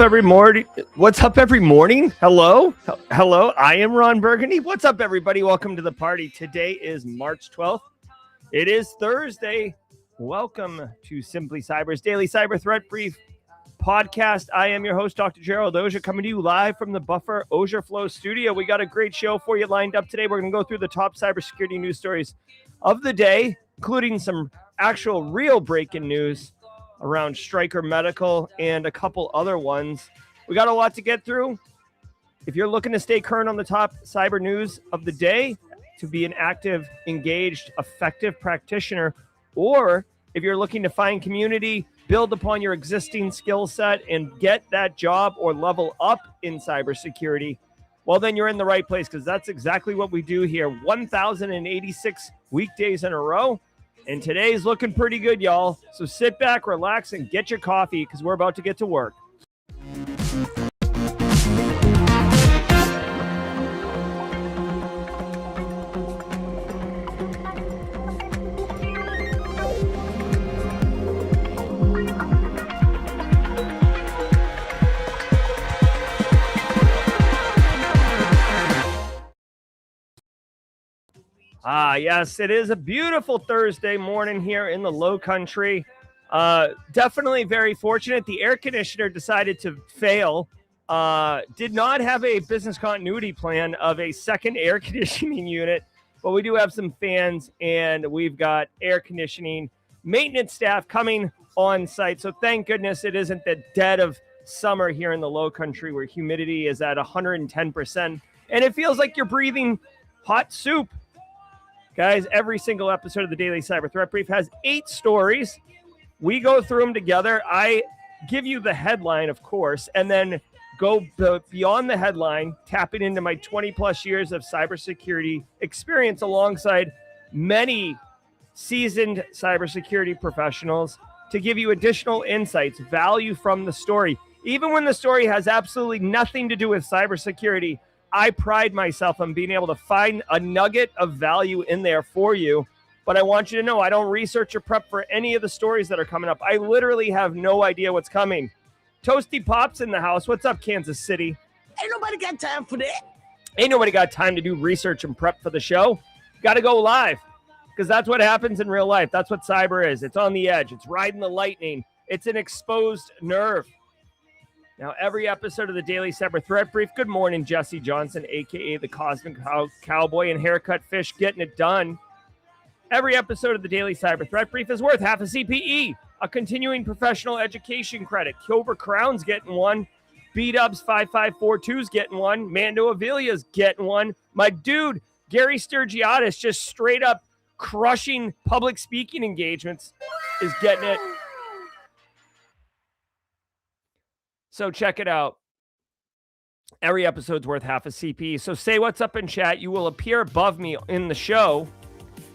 Every morning. What's up every morning? Hello. I am Ron Burgundy. What's up, everybody? Welcome to the party. Today is March 12th. It is Thursday. Welcome to Simply Cyber's Daily Cyber Threat Brief podcast. I am your host, Dr. Gerald Auger, coming to you live from the Buffer Auger Flow studio. We got a great show for you lined up today. We're going to go through the top cybersecurity news stories of the day, including some actual real breaking news around Stryker Medical and a couple other ones. We got a lot to get through. If you're looking to stay current on the top cyber news of the day, to be an active, engaged, effective practitioner, or if you're looking to find community, build upon your existing skill set, and get that job or level up in cybersecurity, well, then you're in the right place, because that's exactly what we do here. 1,086 weekdays in a row. And today's looking pretty good, y'all. So sit back, relax, and get your coffee, because we're about to get to work. Yes, it is a beautiful Thursday morning here in the Low Country. Definitely very fortunate. The air conditioner decided to fail. Did not have a business continuity plan of a second air conditioning unit, but we do have some fans, and we've got air conditioning maintenance staff coming on site. So thank goodness it isn't the dead of summer here in the Low Country, where humidity is at 110%, and it feels like you're breathing hot soup. Guys, every single episode of the Daily Cyber Threat Brief has 8 stories. We go through them together. I give you the headline, of course, and then go beyond the headline, tapping into my 20-plus years of cybersecurity experience alongside many seasoned cybersecurity professionals to give you additional insights, value from the story. Even when the story has absolutely nothing to do with cybersecurity, I pride myself on being able to find a nugget of value in there for you. But I want you to know I don't research or prep for any of the stories that are coming up. I literally have no idea what's coming. Toasty Pop's in the house. What's up, Kansas City? Ain't nobody got time for that. Ain't nobody got time to do research and prep for the show. Got to go live, because that's what happens in real life. That's what cyber is. It's on the edge. It's riding the lightning. It's an exposed nerve. Now, every episode of the Daily Cyber Threat Brief, good morning, Jesse Johnson, a.k.a. the Cosmic Cowboy and Haircut Fish, getting it done. Every episode of the Daily Cyber Threat Brief is worth half a CPE, a continuing professional education credit. Kilber Crown's getting one. B-Dubs 5542's getting one. Mando Avilia's getting one. My dude, Gary Sturgiotis, just straight up crushing public speaking engagements, is getting it. So check it out. Every episode's worth half a CP. So say what's up in chat. You will appear above me in the show.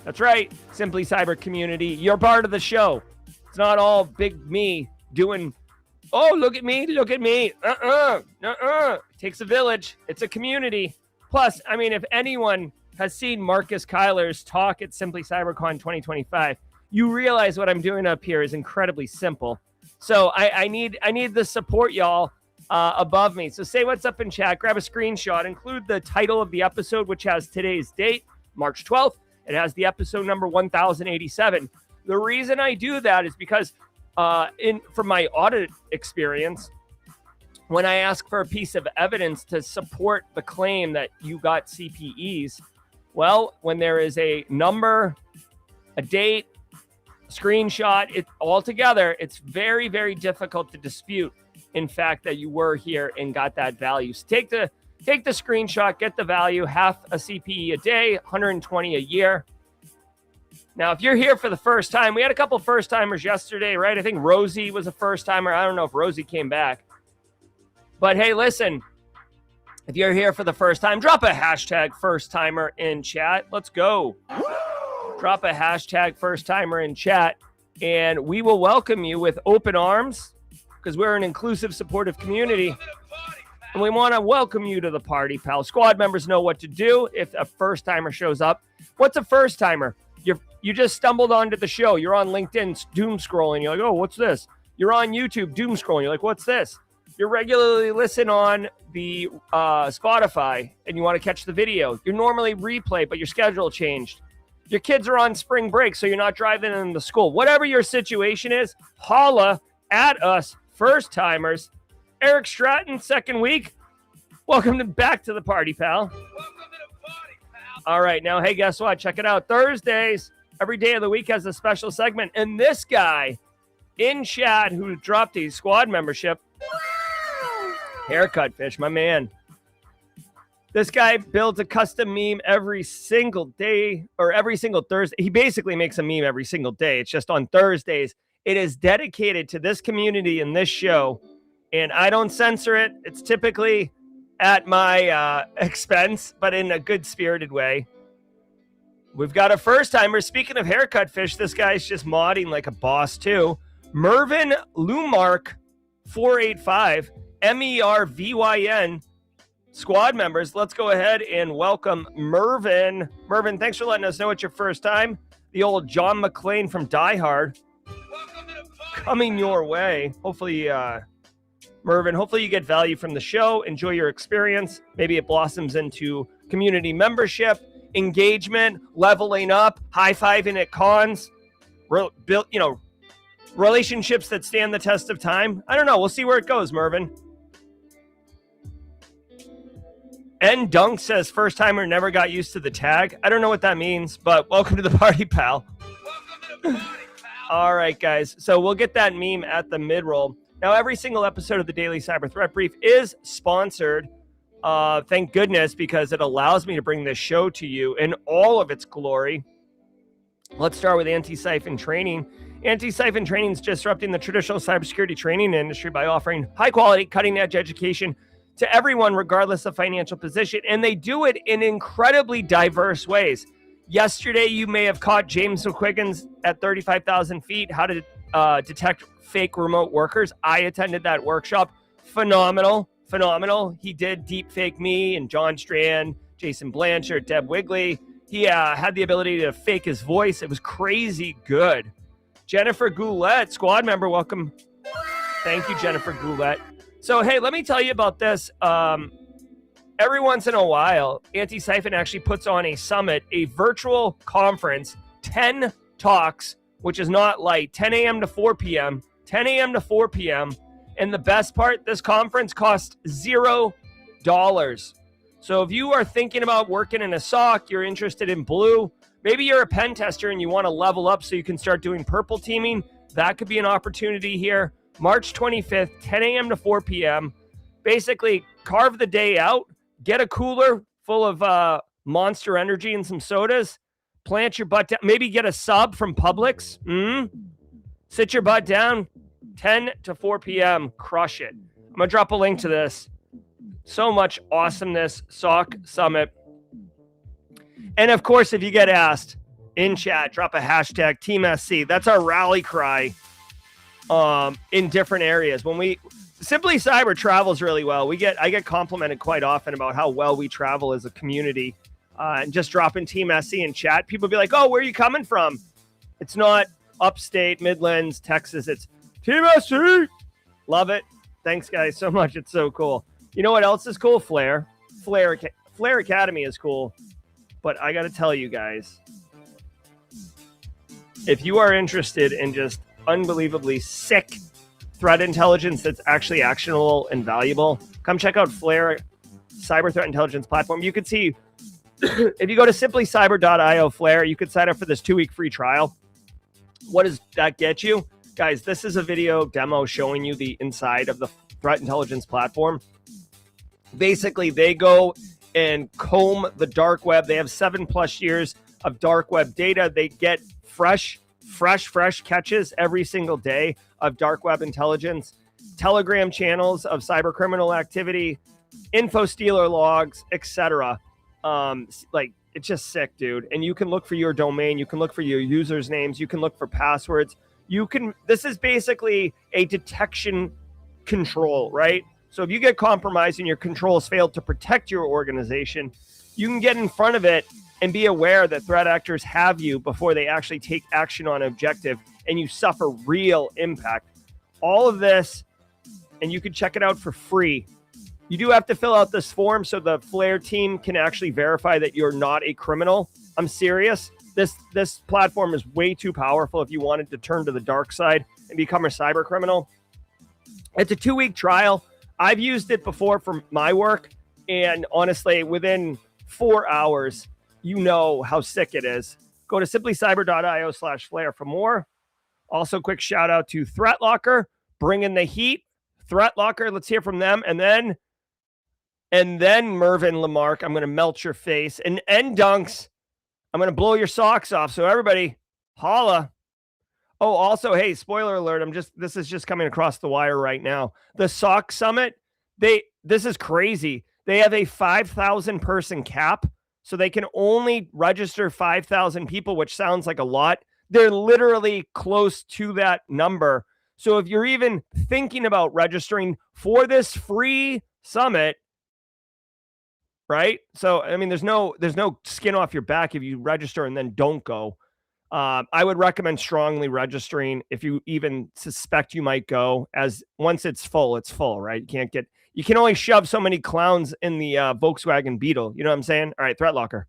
That's right. Simply Cyber community. You're part of the show. It's not all big me doing, oh, look at me. Look at me. It takes a village. It's a community. Plus, I mean, if anyone has seen Marcus Kyler's talk at Simply CyberCon 2025, you realize what I'm doing up here is incredibly simple. So I need the support, y'all, above me. So say what's up in chat. Grab a screenshot. Include the title of the episode, which has today's date, March 12th. It has the episode number 1087. The reason I do that is because from my audit experience, when I ask for a piece of evidence to support the claim that you got CPEs, well, when there is a number, a date, screenshot, it all together, it's very, very difficult to dispute, in fact, that you were here and got that value. So take the screenshot, get the value, half a CPE a day, 120 a year. Now, if you're here for the first time, we had a couple first timers yesterday, right? I think Rosie was a first timer. I don't know if Rosie came back. But hey, listen, if you're here for the first time, drop a hashtag first timer in chat. Let's go. Drop a hashtag first timer in chat, and we will welcome you with open arms, because we're an inclusive, supportive community, and we want to welcome you to the party, pal. Squad members know what to do if a first timer shows up. What's a first timer? You just stumbled onto the show. You're on LinkedIn doom scrolling. You're like, oh, what's this? You're on YouTube doom scrolling. You're like, what's this? you regularly listen on the Spotify and you want to catch the video. You normally replay, but your schedule changed. Your kids are on spring break, so you're not driving them to school. Whatever your situation is, holla at us, first-timers. Eric Stratton, second week. Welcome back to the party, pal. Welcome to the party, pal. All right, now, hey, guess what? Check it out. Thursdays, every day of the week has a special segment. And this guy in chat who dropped a squad membership, Haircut Fish, my man. This guy builds a custom meme every single day or every single Thursday. He basically makes a meme every single day. It's just on Thursdays. It is dedicated to this community and this show. And I don't censor it. It's typically at my expense, but in a good spirited way. We've got a first timer. Speaking of Haircut Fish, this guy's just modding like a boss too. Mervyn Lumark 485 MERVYN squad members. Let's go ahead and welcome Mervyn. Mervyn, thanks for letting us know it's your first time. The old John McClane from Die Hard coming your way. Hopefully, Mervyn, hopefully you get value from the show. Enjoy your experience. Maybe it blossoms into community membership, engagement, leveling up, high-fiving at cons, relationships that stand the test of time. I don't know. We'll see where it goes, Mervyn. N Dunk says first timer never got used to the tag. I don't know what that means, but welcome to the party, pal. Welcome to the party, pal. All right, guys. So we'll get that meme at the mid-roll. Now, every single episode of the Daily Cyber Threat Brief is sponsored. Thank goodness, because it allows me to bring this show to you in all of its glory. Let's start with Anti-Siphon Training. Anti-Siphon Training is disrupting the traditional cybersecurity training industry by offering high-quality, cutting-edge education to everyone, regardless of financial position. And they do it in incredibly diverse ways. Yesterday, you may have caught James McQuiggan's at 35,000 feet, how to detect fake remote workers. I attended that workshop. Phenomenal. He did deep fake me and John Strand, Jason Blanchard, Deb Wigley. He had the ability to fake his voice. It was crazy good. Jennifer Goulette, squad member, welcome. Thank you, Jennifer Goulette. So, hey, let me tell you about this. Every once in a while, Anti-Siphon actually puts on a summit, a virtual conference, 10 talks, which is not light, 10 a.m. to 4 p.m., 10 a.m. to 4 p.m. And the best part, this conference costs $0. So if you are thinking about working in a SOC, you're interested in blue, maybe you're a pen tester and you want to level up so you can start doing purple teaming, that could be an opportunity here. March 25th, 10 a.m. to 4 p.m. Basically, carve the day out, get a cooler full of Monster Energy and some sodas, plant your butt down, maybe get a sub from Publix. Sit your butt down, 10 to 4 p.m. Crush it. I'm going to drop a link to this. So much awesomeness, SOC Summit. And of course, if you get asked in chat, drop a hashtag TeamSC. That's our rally cry. In different areas. When we Simply Cyber travels really well. I get complimented quite often about how well we travel as a community. And just dropping Team SC in chat, people be like, "Oh, where are you coming from?" It's not upstate, Midlands, Texas. It's Team SC. Love it. Thanks, guys, so much. It's so cool. You know what else is cool? Flare Academy is cool. But I got to tell you guys, if you are interested in just unbelievably sick threat intelligence that's actually actionable and valuable, come check out Flare Cyber Threat Intelligence Platform. You could see, if you go to simplycyber.io Flare, you could sign up for this 2-week free trial. What does that get you? Guys, this is a video demo showing you the inside of the threat intelligence platform. Basically, they go and comb the dark web. They have 7+ years of dark web data. They get fresh catches every single day of dark web intelligence, Telegram channels of cyber criminal activity, info stealer logs, etc. It's just sick, dude. And you can look for your domain, you can look for your users' names, you can look for passwords. This is basically a detection control, right? So if you get compromised and your controls fail to protect your organization, you can get in front of it and be aware that threat actors have you before they actually take action on objective, and you suffer real impact. All of this and you can check it out for free. You do have to fill out this form so the Flare team can actually verify that you're not a criminal. I'm serious. This platform is way too powerful if you wanted to turn to the dark side and become a cyber criminal. It's a 2-week trial. I've used it before for my work, and honestly, within 4 hours, you know how sick it is. Go to simplycyber.io/flare for more. Also, quick shout out to ThreatLocker, bringing the heat. ThreatLocker, let's hear from them. And then Mervyn Lamarck, I'm going to melt your face. And Dunks, I'm going to blow your socks off. So everybody, holla. Oh, also, hey, spoiler alert. This is just coming across the wire right now. The SOC Summit, this is crazy. They have a 5,000 person cap, so they can only register 5,000 people, which sounds like a lot. They're literally close to that number. So if you're even thinking about registering for this free summit, right? So, I mean, there's no skin off your back if you register and then don't go. I would recommend strongly registering if you even suspect you might go, as once it's full, right? You can only shove so many clowns in the Volkswagen Beetle. You know what I'm saying? All right, ThreatLocker.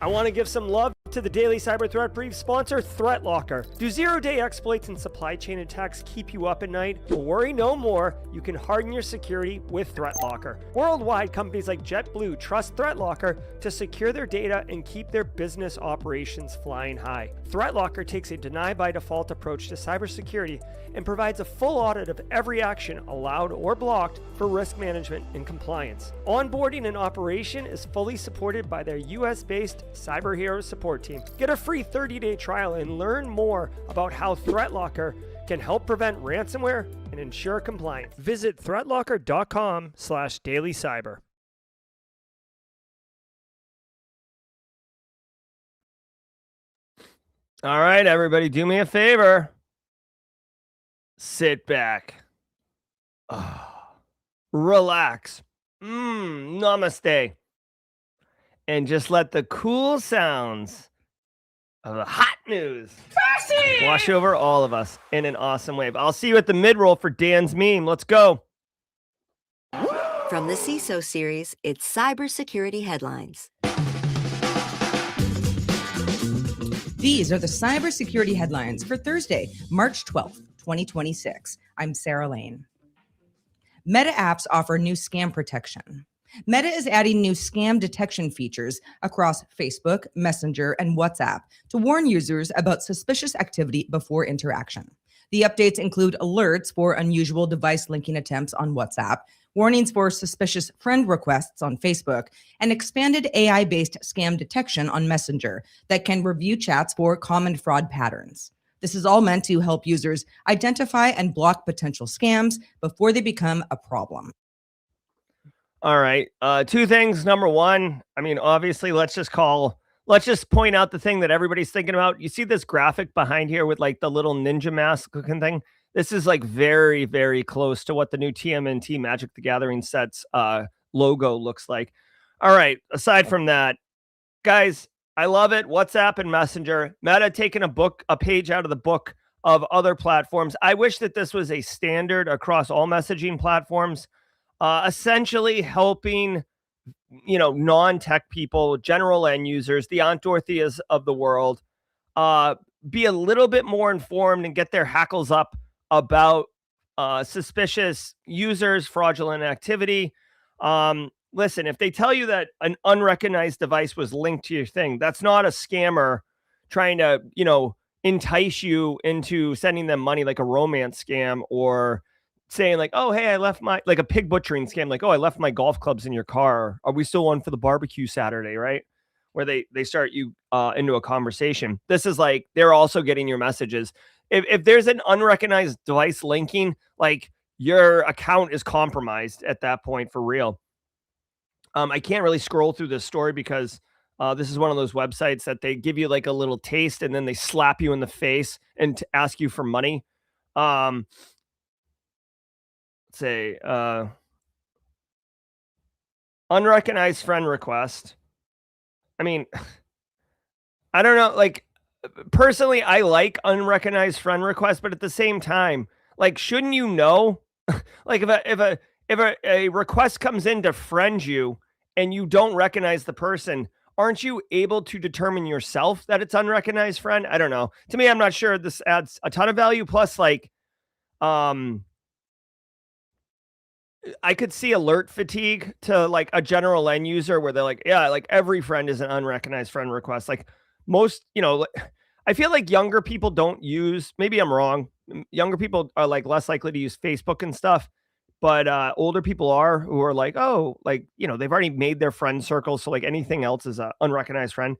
I want to give some love to the Daily Cyber Threat Brief sponsor, ThreatLocker. Do zero-day exploits and supply chain attacks keep you up at night? Well, worry no more. You can harden your security with ThreatLocker. Worldwide, companies like JetBlue trust ThreatLocker to secure their data and keep their business operations flying high. ThreatLocker takes a deny-by-default approach to cybersecurity and provides a full audit of every action allowed or blocked for risk management and compliance. Onboarding and operation is fully supported by their US-based Cyber Heroes support team. Get a free 30-day trial and learn more about how ThreatLocker can help prevent ransomware and ensure compliance. Visit threatlocker.com/dailycyber. All right, everybody, do me a favor. Sit back. Relax. Namaste. And just let the cool sounds of the hot news wash over all of us in an awesome wave. I'll see you at the mid-roll for Dan's meme. Let's go. From the CISO series, it's cybersecurity headlines. These are the cybersecurity headlines for Thursday, March 12th, 2026. I'm Sarah Lane. Meta apps offer new scam protection. Meta is adding new scam detection features across Facebook, Messenger, and WhatsApp to warn users about suspicious activity before interaction. The updates include alerts for unusual device linking attempts on WhatsApp, warnings for suspicious friend requests on Facebook, and expanded AI-based scam detection on Messenger that can review chats for common fraud patterns. This is all meant to help users identify and block potential scams before they become a problem. All right. Two things. Number one, I mean, obviously, let's just point out the thing that everybody's thinking about. You see this graphic behind here with like the little ninja mask looking thing? This is like very, very close to what the new TMNT Magic the Gathering sets logo looks like. All right. Aside from that, guys, I love it. WhatsApp and Messenger. Meta taking a page out of the book of other platforms. I wish that this was a standard across all messaging platforms, essentially helping, non-tech people, general end users, the Aunt Dorotheas of the world, be a little bit more informed and get their hackles up about suspicious users, fraudulent activity. Listen, if they tell you that an unrecognized device was linked to your thing, that's not a scammer trying to, entice you into sending them money like a romance scam, or saying like, oh, hey, like a pig butchering scam. Like, oh, I left my golf clubs in your car. Are we still on for the barbecue Saturday? Right. Where they start you into a conversation. This is like, they're also getting your messages. If there's an unrecognized device linking, like your account is compromised at that point for real. I can't really scroll through this story because this is one of those websites that they give you like a little taste and then they slap you in the face and ask you for money. Let's say unrecognized friend request. I mean, I don't know. Like, personally, I like unrecognized friend requests, but at the same time, like, shouldn't you know Like if a request comes in to friend you and you don't recognize the person, aren't you able to determine yourself that it's unrecognized friend? I don't know. To me, I'm not sure this adds a ton of value. Plus, like, um, I could see alert fatigue to like a general end user where they're like, yeah, like every friend is an unrecognized friend request. Like most, I feel like younger people don't use, maybe I'm wrong. Younger people are like less likely to use Facebook and stuff, but older people are who are like, oh, like, they've already made their friend circle. So like anything else is a unrecognized friend.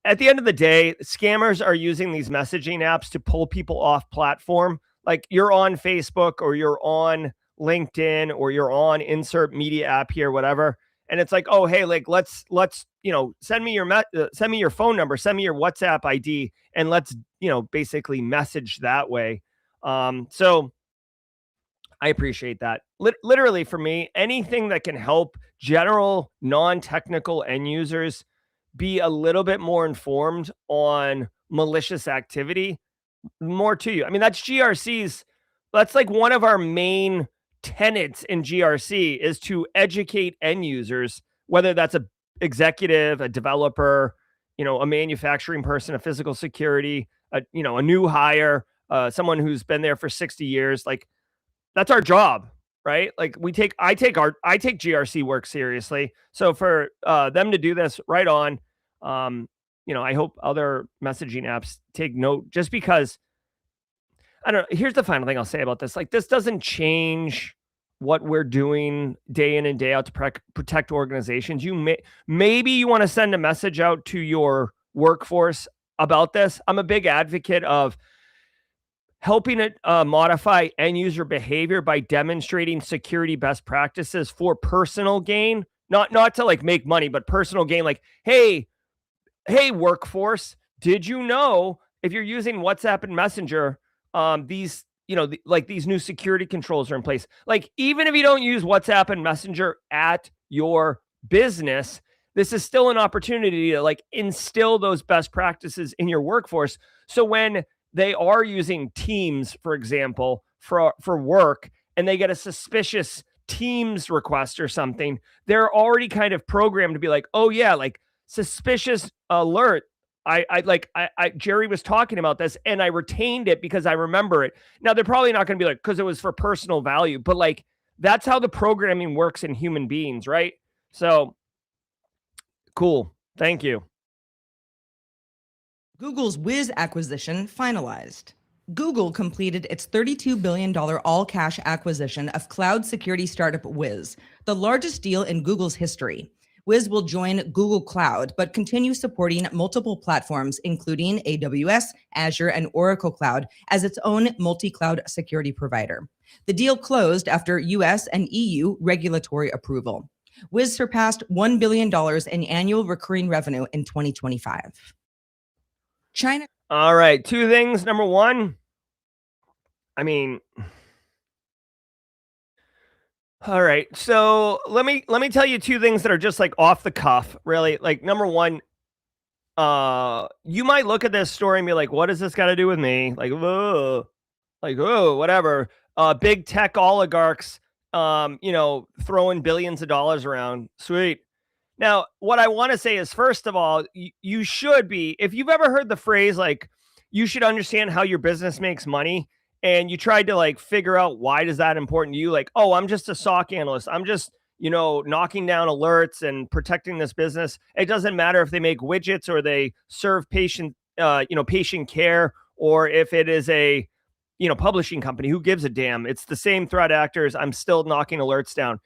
At the end of the day, scammers are using these messaging apps to pull people off platform. Like you're on Facebook or you're on LinkedIn or you're on insert media app here, whatever. And it's like, oh, hey, like let's send me your phone number, send me your WhatsApp ID, and let's basically message that way. So I appreciate that. Literally for me, anything that can help general non-technical end users be a little bit more informed on malicious activity, more to you. I mean, that's GRC's, that's like one of our main tenets in GRC is to educate end users, whether that's a executive, a developer, a manufacturing person, a physical security, a new hire, someone who's been there for 60 years. Like that's our job, right? Like I take GRC work seriously. So for them to do this right on, I hope other messaging apps take note, just because I don't know. Here's the final thing I'll say about this. Like this doesn't change what we're doing day in and day out to protect organizations. Maybe you want to send a message out to your workforce about this. I'm a big advocate of helping it modify end user behavior by demonstrating security best practices for personal gain, not to like make money, but personal gain. Like, hey, workforce, did you know if you're using WhatsApp and Messenger, these these new security controls are in place? Like, even if you don't use WhatsApp and Messenger at your business, this is still an opportunity to like instill those best practices in your workforce. So when they are using Teams, for example, for work, and they get a suspicious Teams request or something, they're already kind of programmed to be like, oh yeah, like suspicious alert. Jerry was talking about this and I retained it because I remember it. Now they're probably not going to be like, because it was for personal value, but like that's how the programming works in human beings, right? So cool. Thank you. Google's Wiz acquisition finalized. Google completed its $32 billion all-cash acquisition of cloud security startup Wiz, the largest deal in Google's history. Wiz will join Google Cloud, but continue supporting multiple platforms, including AWS, Azure, and Oracle Cloud, as its own multi-cloud security provider. The deal closed after US and EU regulatory approval. Wiz surpassed $1 billion in annual recurring revenue in 2025. China. All right, two things. Number one, I mean, all right. So let me tell you two things that are just like off the cuff, really. Like number one, you might look at this story and be like, what does this got to do with me? Like, whatever. Big tech oligarchs, throwing billions of dollars around. Sweet. Now, what I want to say is, first of all, you should be, if you've ever heard the phrase, like, you should understand how your business makes money, and you tried to like figure out why does that important to you? Like, oh, I'm just a SOC analyst. I'm just, knocking down alerts and protecting this business. It doesn't matter if they make widgets or they serve patient care, or if it is a, publishing company. Who gives a damn? It's the same threat actors. I'm still knocking alerts down.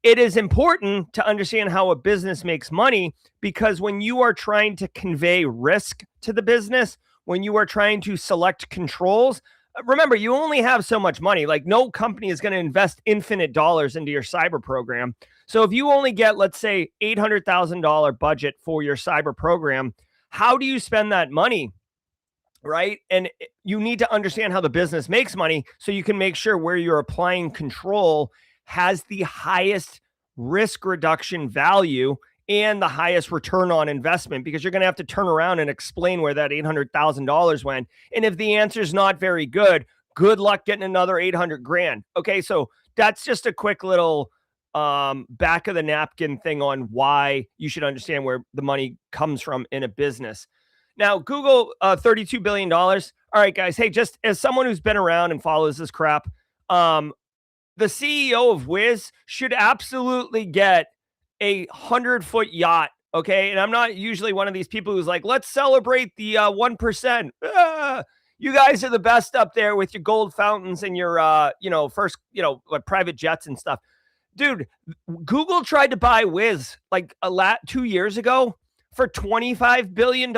It is important to understand how a business makes money, because when you are trying to convey risk to the business, when you are trying to select controls, remember, you only have so much money. Like no company is going to invest infinite dollars into your cyber program. So if you only get, let's say, $800,000 budget for your cyber program, how do you spend that money? Right. And you need to understand how the business makes money so you can make sure where you're applying control has the highest risk reduction value and the highest return on investment, because you're going to have to turn around and explain where that $800,000 went. And if the answer is not very good, good luck getting another 800 grand. Okay. So that's just a quick little back of the napkin thing on why you should understand where the money comes from in a business. Now, Google, $32 billion. All right, guys. Hey, just as someone who's been around and follows this crap, the CEO of Wiz should absolutely get a 100-foot yacht. Okay. And I'm not usually one of these people who's like, let's celebrate the 1%. You guys are the best up there with your gold fountains and your, first, private jets and stuff. Dude, Google tried to buy Wiz like 2 years ago for $25 billion,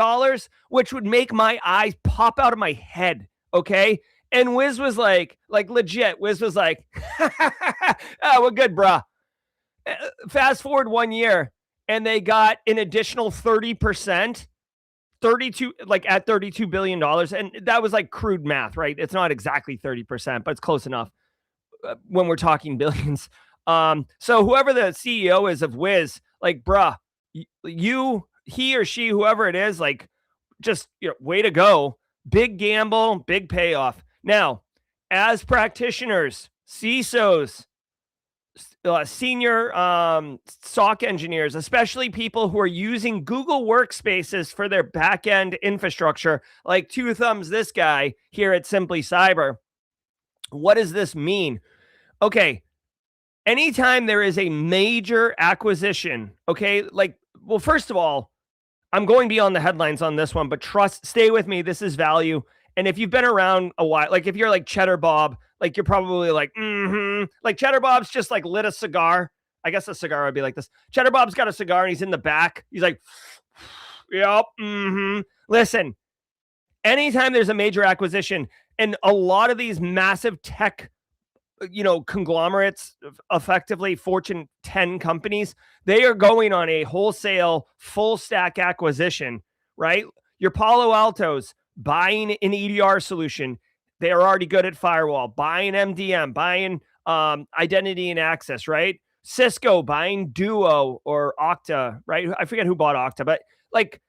which would make my eyes pop out of my head. Okay. And Wiz was like legit. Wiz was like, we're good, bruh. Fast forward 1 year and they got an additional 30%, 32, like at $32 billion. And that was like crude math, right? It's not exactly 30%, but it's close enough when we're talking billions. So whoever the CEO is of Wiz, like, bruh, he or she, whoever it is, like, just, way to go. Big gamble, big payoff. Now, as practitioners, CISOs, senior SOC engineers, especially people who are using Google Workspaces for their back-end infrastructure, like Two Thumbs, this guy here at Simply Cyber, what does this mean? Okay, anytime there is a major acquisition, okay, like, well, first of all, I'm going beyond the headlines on this one, but stay with me. This is value. And if you've been around a while, like if you're like Cheddar Bob, like you're probably like, like Cheddar Bob's just like lit a cigar. I guess a cigar would be like this. Cheddar Bob's got a cigar and he's in the back. He's like, yep, Listen, anytime there's a major acquisition and a lot of these massive tech conglomerates, effectively Fortune 10 companies, they are going on a wholesale full stack acquisition, right? Your Palo Altos buying an EDR solution. They are already good at firewall, buying MDM, buying identity and access, right? Cisco buying Duo or Okta, right? I forget who bought Okta, but like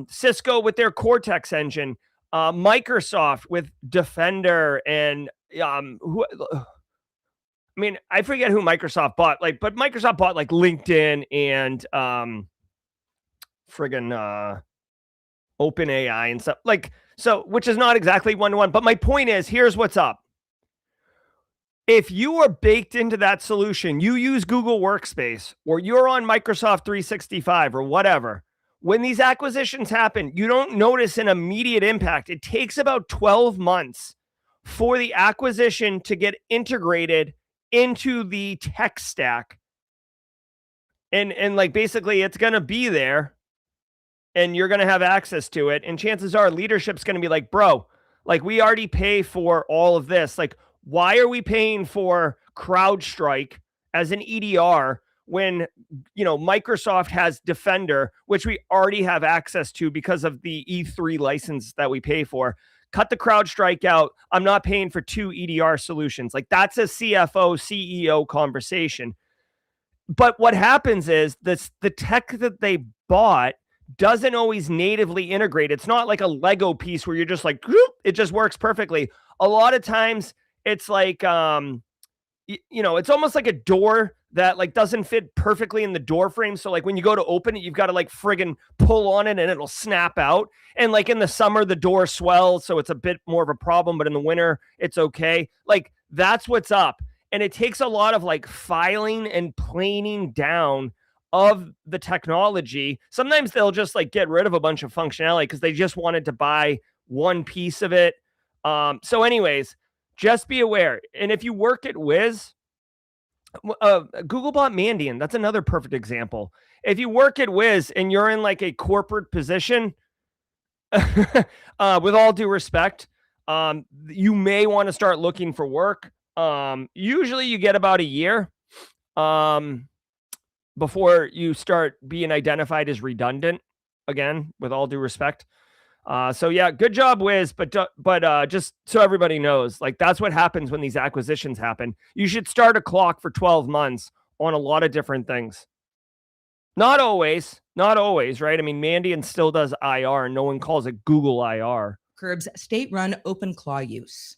Cisco with their Cortex engine, Microsoft with Defender, and I forget who Microsoft bought, but Microsoft bought like LinkedIn and OpenAI and stuff, which is not exactly one-to-one. But my point is, here's what's up. If you are baked into that solution, you use Google Workspace or you're on Microsoft 365 or whatever, when these acquisitions happen, you don't notice an immediate impact. It takes about 12 months for the acquisition to get integrated into the tech stack. And like basically it's going to be there and you're going to have access to it. And chances are leadership's going to be like, bro, like we already pay for all of this. Like, why are we paying for CrowdStrike as an EDR when, Microsoft has Defender, which we already have access to because of the E3 license that we pay for? Cut the CrowdStrike out. I'm not paying for two EDR solutions. Like that's a CFO, CEO conversation. But what happens is the tech that they bought doesn't always natively integrate. It's not like a Lego piece where you're just like, it just works perfectly. A lot of times it's like, it's almost like a door that like doesn't fit perfectly in the door frame. So like when you go to open it, you've got to like friggin' pull on it and it'll snap out. And like in the summer, the door swells. So it's a bit more of a problem, but in the winter, it's okay. Like that's what's up. And it takes a lot of like filing and planing down of the technology. Sometimes they'll just like get rid of a bunch of functionality because they just wanted to buy one piece of it. So anyways, just be aware. And if you work at Wiz, Google bought Mandiant. That's another perfect example. If you work at Wiz and you're in like a corporate position, with all due respect, you may want to start looking for work. Usually you get about a year before you start being identified as redundant, again, with all due respect. So yeah, good job, Wiz. But just so everybody knows, like that's what happens when these acquisitions happen. You should start a clock for 12 months on a lot of different things. Not always, right? I mean, Mandiant still does IR and no one calls it Google IR. Curbs state-run OpenClaw use.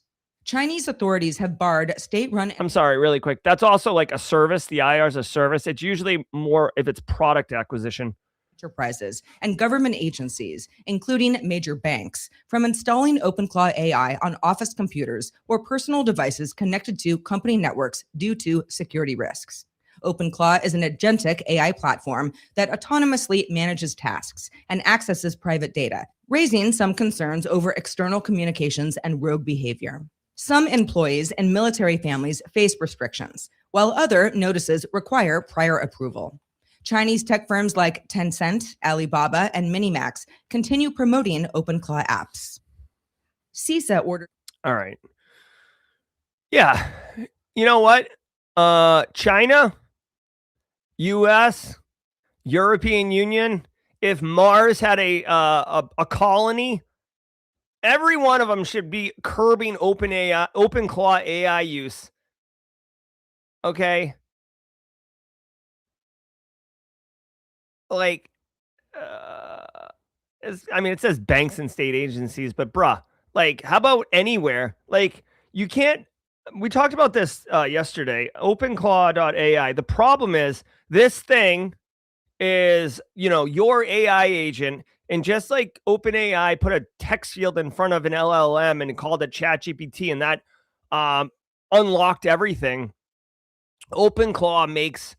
Chinese authorities have barred state-run I'm sorry, really quick. That's also like a service. The IR is a service. It's usually more if it's product acquisition. enterprises and government agencies, including major banks, from installing OpenClaw AI on office computers or personal devices connected to company networks due to security risks. OpenClaw is an agentic AI platform that autonomously manages tasks and accesses private data, raising some concerns over external communications and rogue behavior. Some employees and military families face restrictions, while other notices require prior approval. Chinese tech firms like Tencent, Alibaba, and Minimax continue promoting OpenClaw apps. CISA ordered. All right. Yeah. You know what? China, US, European Union, if Mars had a colony, every one of them should be curbing OpenClaw AI use. Okay? Like, it says banks and state agencies, but bruh, like, how about anywhere? Like, you can't. We talked about this yesterday. OpenClaw AI. The problem is this thing is, your AI agent, and just like OpenAI put a text field in front of an LLM and called it ChatGPT, and that unlocked everything. OpenClaw makes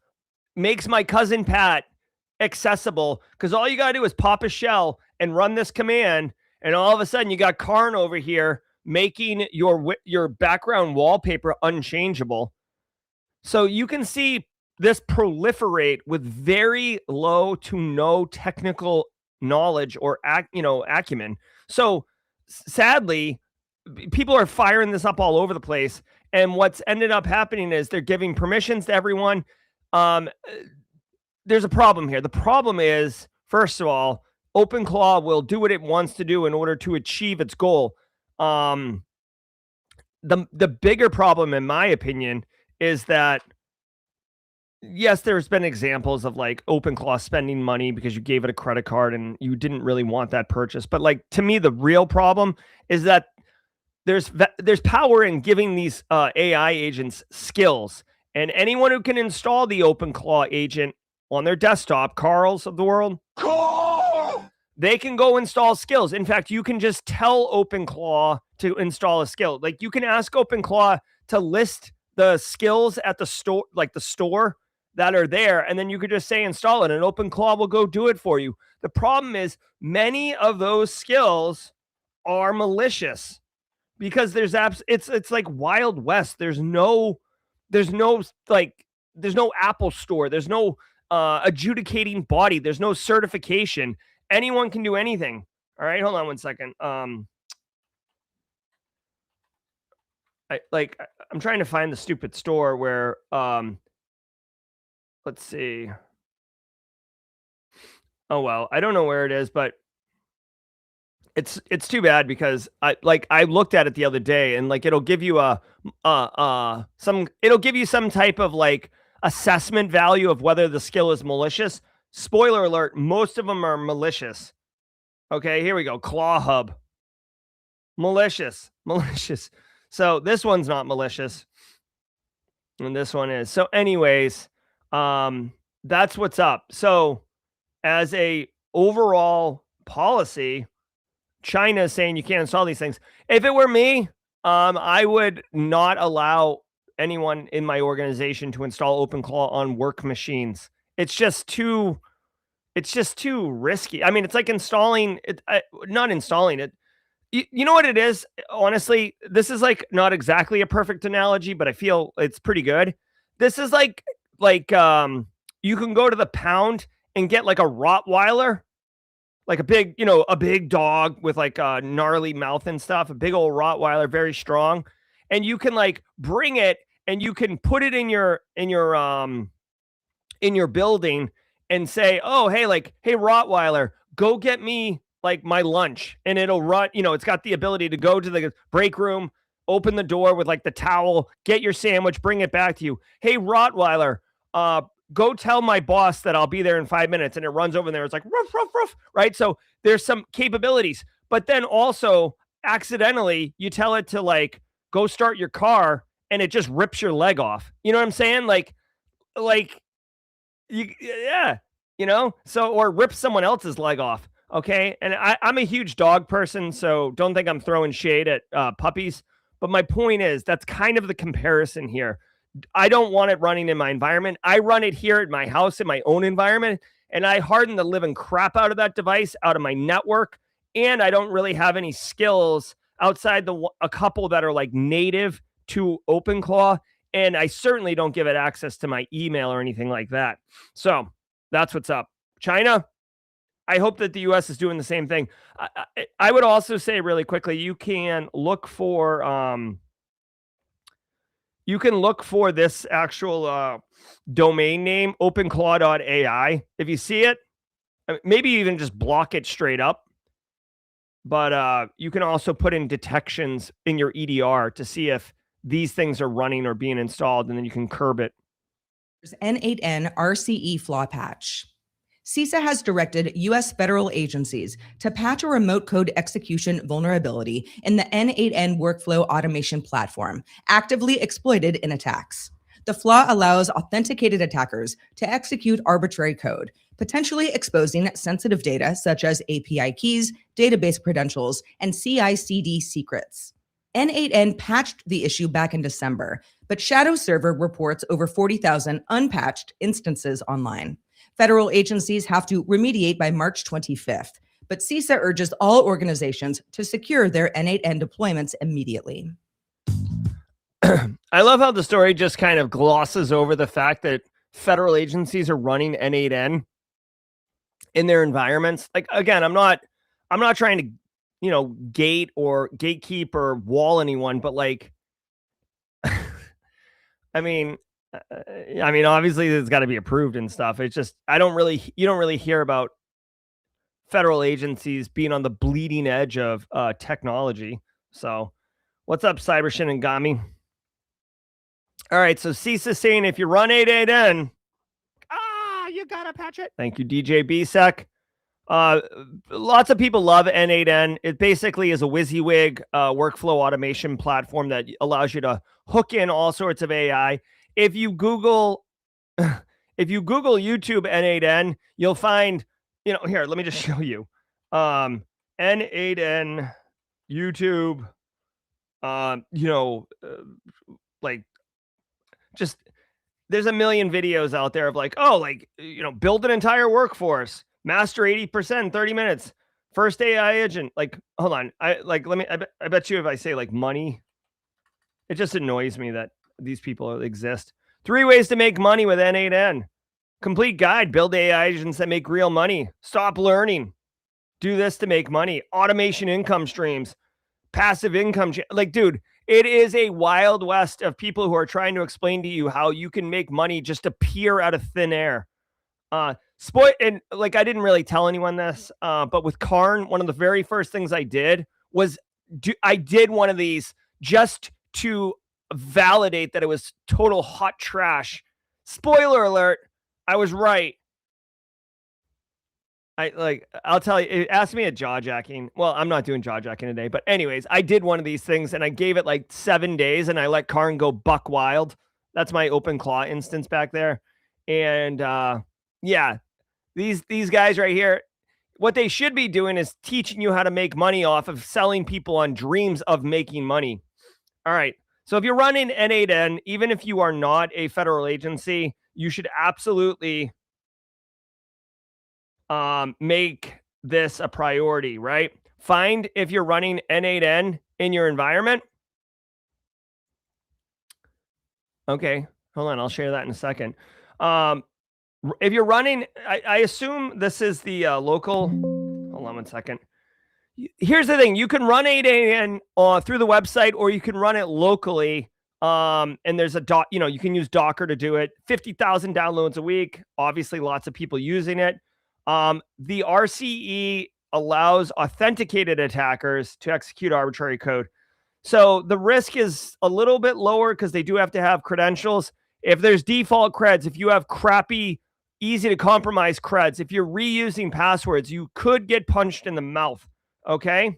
my cousin Pat accessible because all you got to do is pop a shell and run this command, and all of a sudden you got Karn over here making your background wallpaper unchangeable. So you can see this proliferate with very low to no technical knowledge or acumen. So sadly, people are firing this up all over the place, and what's ended up happening is they're giving permissions to everyone. There's a problem here. The problem is, first of all, OpenClaw will do what it wants to do in order to achieve its goal. The bigger problem, in my opinion, is that yes, there's been examples of like OpenClaw spending money because you gave it a credit card and you didn't really want that purchase. But like, to me, the real problem is that there's power in giving these AI agents skills, and anyone who can install the OpenClaw agent on their desktop, Carl's of the world, they can go install skills. In fact, you can just tell OpenClaw to install a skill. Like, you can ask OpenClaw to list the skills at the store, like the store that are there, and then you could just say install it, and OpenClaw will go do it for you. The problem is many of those skills are malicious because there's it's like Wild West. There's no Apple store. There's no adjudicating body. There's no certification. Anyone can do anything. All right, hold on one second. I'm trying to find the stupid store where let's see. Oh well, I don't know where it is, but it's too bad because I looked at it the other day, and like it'll give you some type of like assessment value of whether the skill is malicious. Spoiler alert, most of them are malicious. Okay, here we go. Claw Hub. Malicious. So this one's not malicious, and this one is. So anyways, that's what's up. So as a overall policy, China is saying you can't install these things. If it were me, I would not allow anyone in my organization to install OpenClaw on work machines. It's just too risky. I mean, it's like installing it, not installing it. You know what it is? Honestly, this is like not exactly a perfect analogy, but I feel it's pretty good. This is like you can go to the pound and get like a Rottweiler, like a big dog with like a gnarly mouth and stuff, a big old Rottweiler, very strong. And you can like bring it and you can put it in your building and say, oh, hey Rottweiler, go get me like my lunch. And it'll run, it's got the ability to go to the break room, open the door with like the towel, get your sandwich, bring it back to you. Hey, Rottweiler, go tell my boss that I'll be there in 5 minutes. And it runs over there. It's like, ruff, ruff, ruff, right? So there's some capabilities, but then also accidentally you tell it to like go start your car and it just rips your leg off. You know what I'm saying? Like yeah, so, or rip someone else's leg off. Okay. And I'm a huge dog person, so don't think I'm throwing shade at puppies. But my point is, that's kind of the comparison here. I don't want it running in my environment. I run it here at my house in my own environment, and I harden the living crap out of that device, out of my network. And I don't really have any skills outside a couple that are like native to OpenClaw. And I certainly don't give it access to my email or anything like that. So that's what's up. China, I hope that the US is doing the same thing. I would also say really quickly, you can look for this actual domain name, OpenClaw.ai. If you see it, maybe even just block it straight up. But you can also put in detections in your EDR to see if these things are running or being installed, and then you can curb it. N8N RCE flaw patch. CISA has directed U.S. federal agencies to patch a remote code execution vulnerability in the N8N workflow automation platform, actively exploited in attacks. The flaw allows authenticated attackers to execute arbitrary code, potentially exposing sensitive data such as API keys, database credentials, and CI/CD secrets. N8N patched the issue back in December, but Shadow Server reports over 40,000 unpatched instances online. Federal agencies have to remediate by March 25th, but CISA urges all organizations to secure their N8N deployments immediately. I love how the story just kind of glosses over the fact that federal agencies are running N8N in their environments. Like, again, I'm not trying to, gate or gatekeep or wall anyone, but like, I mean, obviously it's got to be approved and stuff. It's just, you don't really hear about federal agencies being on the bleeding edge of technology. So what's up, Cyber Shinigami? All right. So CISA saying if you run 8.8n, you gotta patch it. Thank you, DJ BSEC. Lots of people love N8N. It basically is a WYSIWYG workflow automation platform that allows you to hook in all sorts of AI. If you Google YouTube N8N, you'll find, here, let me just show you. N8N YouTube, like, just, there's a million videos out there of like, build an entire workforce, master 80% in 30 minutes, first AI agent. Like, hold on. I bet you if I say like money, it just annoys me that these people exist. 3 ways to make money with N8N. Complete guide, build AI agents that make real money. Stop learning. Do this to make money. Automation income streams. Passive income. Like, dude, it is a wild west of people who are trying to explain to you how you can make money just appear out of thin air. And like, I didn't really tell anyone this, but with Karn, one of the very first things I did was I did one of these just to validate that it was total hot trash. Spoiler alert, I was right. I'll tell you, ask me at jawjacking. Well, I'm not doing jawjacking today, but anyways, I did one of these things and I gave it like 7 days and I let Karn go buck wild. That's my OpenClaw instance back there. And yeah, these guys right here, what they should be doing is teaching you how to make money off of selling people on dreams of making money. All right. So if you're running N8N, even if you are not a federal agency, you should absolutely make this a priority, right? Find if you're running N8N in your environment. Okay, hold on. I'll share that in a second. If you're running, I assume this is the local. Hold on one second. Here's the thing. You can run 8.8n through the website, or you can run it locally. And there's you can use Docker to do it. 50,000 downloads a week. Obviously, lots of people using it. The RCE allows authenticated attackers to execute arbitrary code. So the risk is a little bit lower because they do have to have credentials. If there's default creds, if you have crappy, easy to compromise creds, if you're reusing passwords, you could get punched in the mouth. Okay.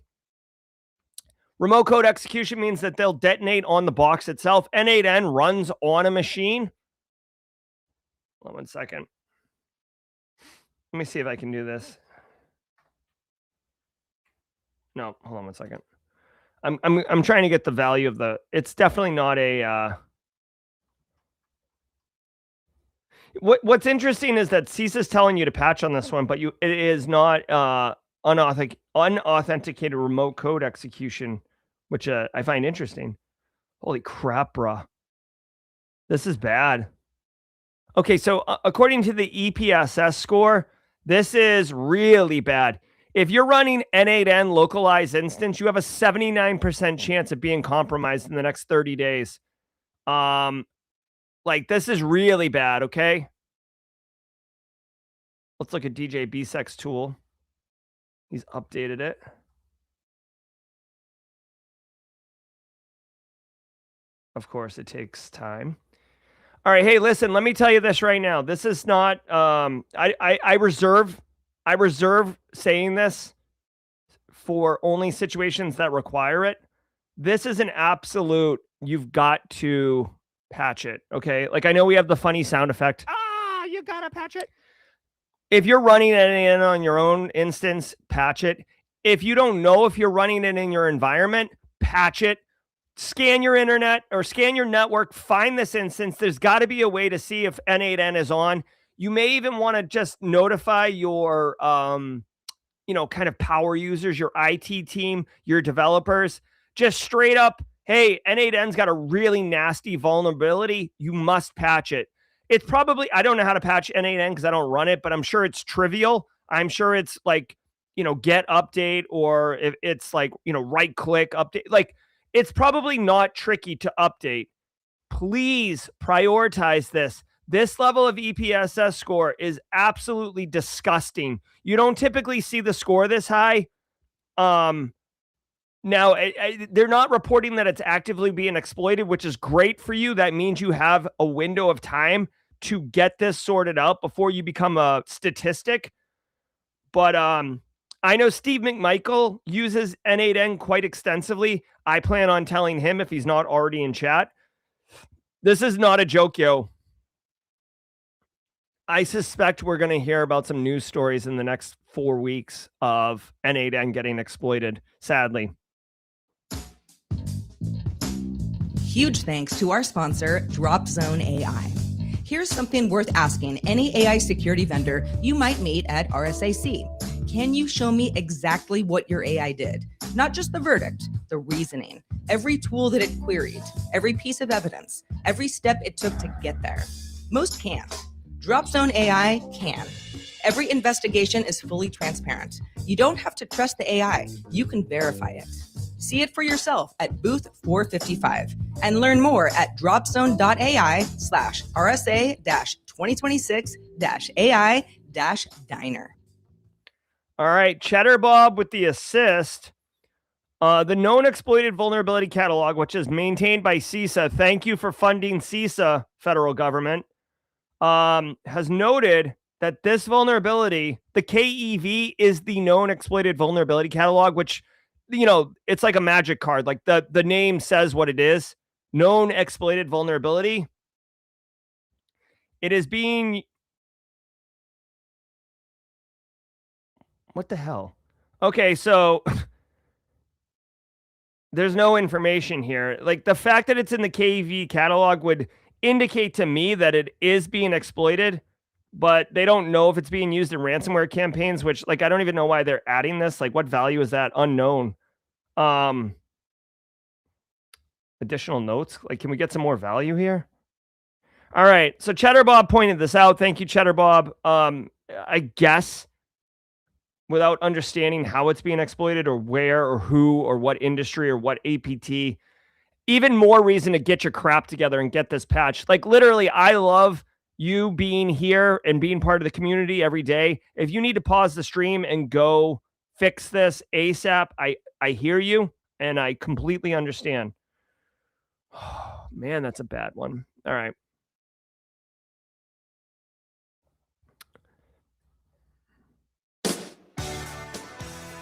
Remote code execution means that they'll detonate on the box itself. N8N runs on a machine. Hold on 1 second. Let me see if I can do this. No, hold on 1 second. I'm trying to get the value of the. It's definitely not a. What's interesting is that CISA is telling you to patch on this one, but it is not unauthenticated remote code execution, which I find interesting. Holy crap, bruh. This is bad. Okay, so according to the EPSS score, this is really bad. If you're running N8N localized instance, you have a 79% chance of being compromised in the next 30 days. Like, this is really bad, okay? Let's look at DJ BSEC's tool. He's updated it. Of course, it takes time. All right, hey, listen, let me tell you this right now. This is not I reserve saying this for only situations that require it. This is an absolute, you've got to patch it, okay? Like, I know we have the funny sound effect. You gotta patch it. If you're running it on your own instance, patch it. If you don't know if you're running it in your environment, patch it. Scan your internet or scan your network, find this instance. There's got to be a way to see if N8N is on. You may even want to just notify your, kind of power users, your IT team, your developers, just straight up, hey, N8N's got a really nasty vulnerability. You must patch it. It's probably, I don't know how to patch N8N because I don't run it, but I'm sure it's trivial. I'm sure it's like, get update, or if it's like, right click update. Like, it's probably not tricky to update. Please prioritize this. This level of EPSS score is absolutely disgusting. You don't typically see the score this high. Now, they're not reporting that it's actively being exploited, which is great for you. That means you have a window of time to get this sorted out before you become a statistic. But I know Steve McMichael uses N8N quite extensively. I plan on telling him if he's not already in chat. This is not a joke, yo. I suspect we're going to hear about some news stories in the next 4 weeks of N8N getting exploited, sadly. Huge thanks to our sponsor, DropZone AI. Here's something worth asking any AI security vendor you might meet at RSAC. Can you show me exactly what your AI did? Not just the verdict, the reasoning, every tool that it queried, every piece of evidence, every step it took to get there. Most can't. DropZone AI can. Every investigation is fully transparent. You don't have to trust the AI. You can verify it. See it for yourself at booth 455 and learn more at dropzone.ai/RSA-2026-AI-Diner. All right, Cheddar Bob with the assist. The known exploited vulnerability catalog, which is maintained by CISA, thank you for funding CISA, federal government, has noted that this vulnerability, the KEV, is the known exploited vulnerability catalog, which, it's like a magic card. Like the name says what it is. Known exploited vulnerability. It is being... What the hell? Okay, so there's no information here. Like, the fact that it's in the KEV catalog would indicate to me that it is being exploited, but they don't know if it's being used in ransomware campaigns, which, like, I don't even know why they're adding this. Like, what value is that? Unknown. Additional notes? Like, can we get some more value here? All right. So Cheddar Bob pointed this out. Thank you, Cheddar Bob. I guess without understanding how it's being exploited or where or who or what industry or what APT, even more reason to get your crap together and get this patch. Like, literally, I love you being here and being part of the community every day. If you need to pause the stream and go fix this ASAP, I hear you and I completely understand. Oh, man, that's a bad one. All right.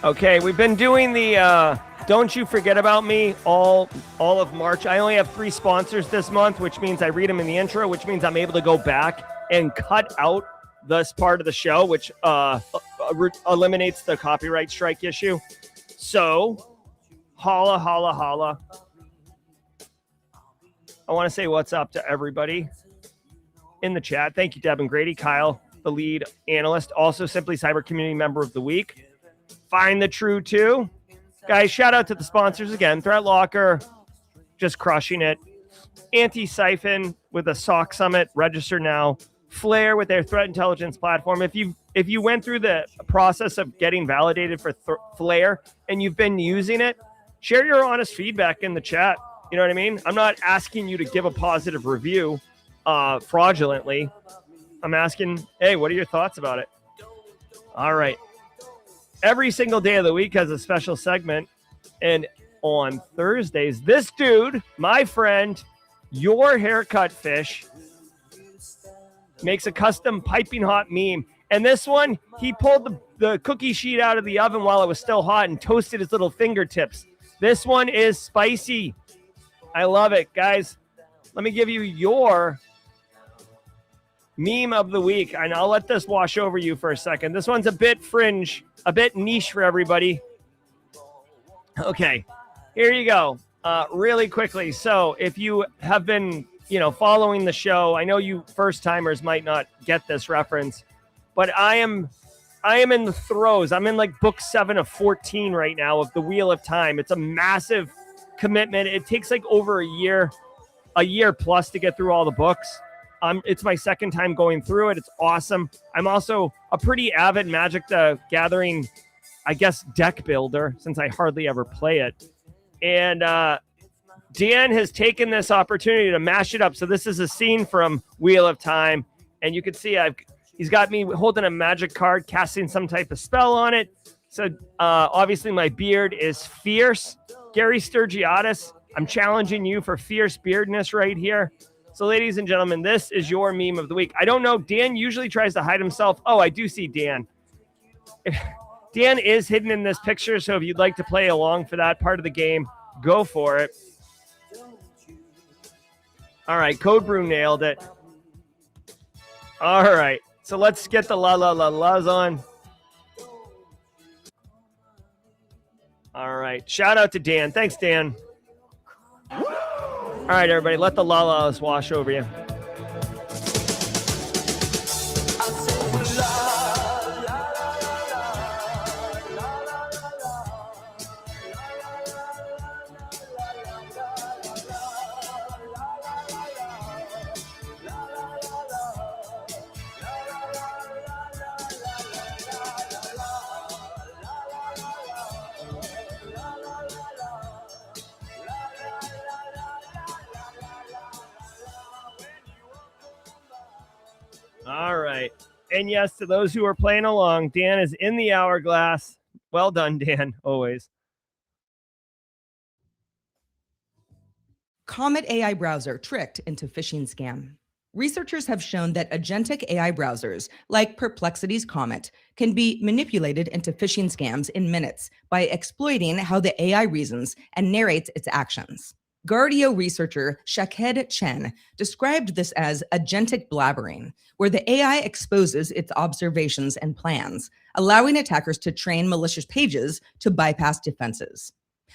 Okay, we've been doing the Don't you forget about me all of March. I only have 3 sponsors this month, which means I read them in the intro, which means I'm able to go back and cut out this part of the show, which eliminates the copyright strike issue. So, holla, holla, holla. I want to say what's up to everybody in the chat. Thank you, Deb and Grady. Kyle, the lead analyst, also Simply Cyber Community Member of the Week. Find the True too. Guys, shout out to the sponsors again. Threat Locker, just crushing it. Anti-Siphon with a SOC Summit, register now. Flare with their threat intelligence platform. If you went through the process of getting validated for Flare and you've been using it, share your honest feedback in the chat. You know what I mean? I'm not asking you to give a positive review fraudulently. I'm asking, hey, what are your thoughts about it? All right. Every single day of the week has a special segment. And on Thursdays, this dude, my friend, your haircut fish, makes a custom piping hot meme. And this one, he pulled the cookie sheet out of the oven while it was still hot and toasted his little fingertips. This one is spicy. I love it. Guys, let me give you your meme of the week, and I'll let this wash over you for a second. This one's a bit fringe, a bit niche for everybody. Okay, here you go. Really quickly. So if you have been, following the show, I know you first timers might not get this reference, but I am in the throes. I'm in like book 7 of 14 right now of the Wheel of Time. It's a massive commitment. It takes like over a year plus to get through all the books. It's my second time going through it. It's awesome. I'm also a pretty avid Magic the Gathering, I guess, deck builder, since I hardly ever play it. And Dan has taken this opportunity to mash it up. So this is a scene from Wheel of Time. And you can see he's got me holding a magic card, casting some type of spell on it. So obviously my beard is fierce. Gary Sturgiotis, I'm challenging you for fierce beardness right here. So ladies and gentlemen, this is your meme of the week. I don't know. Dan usually tries to hide himself. Oh, I do see Dan. Dan is hidden in this picture. So if you'd like to play along for that part of the game, go for it. All right. Code Brew nailed it. All right. So let's get the la la la la's on. All right. Shout out to Dan. Thanks, Dan. All right, everybody. Let the la la's wash over you. All right. And yes, to those who are playing along, Dan is in the hourglass. Well done, Dan, always. Comet AI browser tricked into phishing scam. Researchers have shown that agentic AI browsers, like Perplexity's Comet, can be manipulated into phishing scams in minutes by exploiting how the AI reasons and narrates its actions. Guardio researcher Shaked Chen described this as agentic blabbering, where the AI exposes its observations and plans, allowing attackers to train malicious pages to bypass defenses.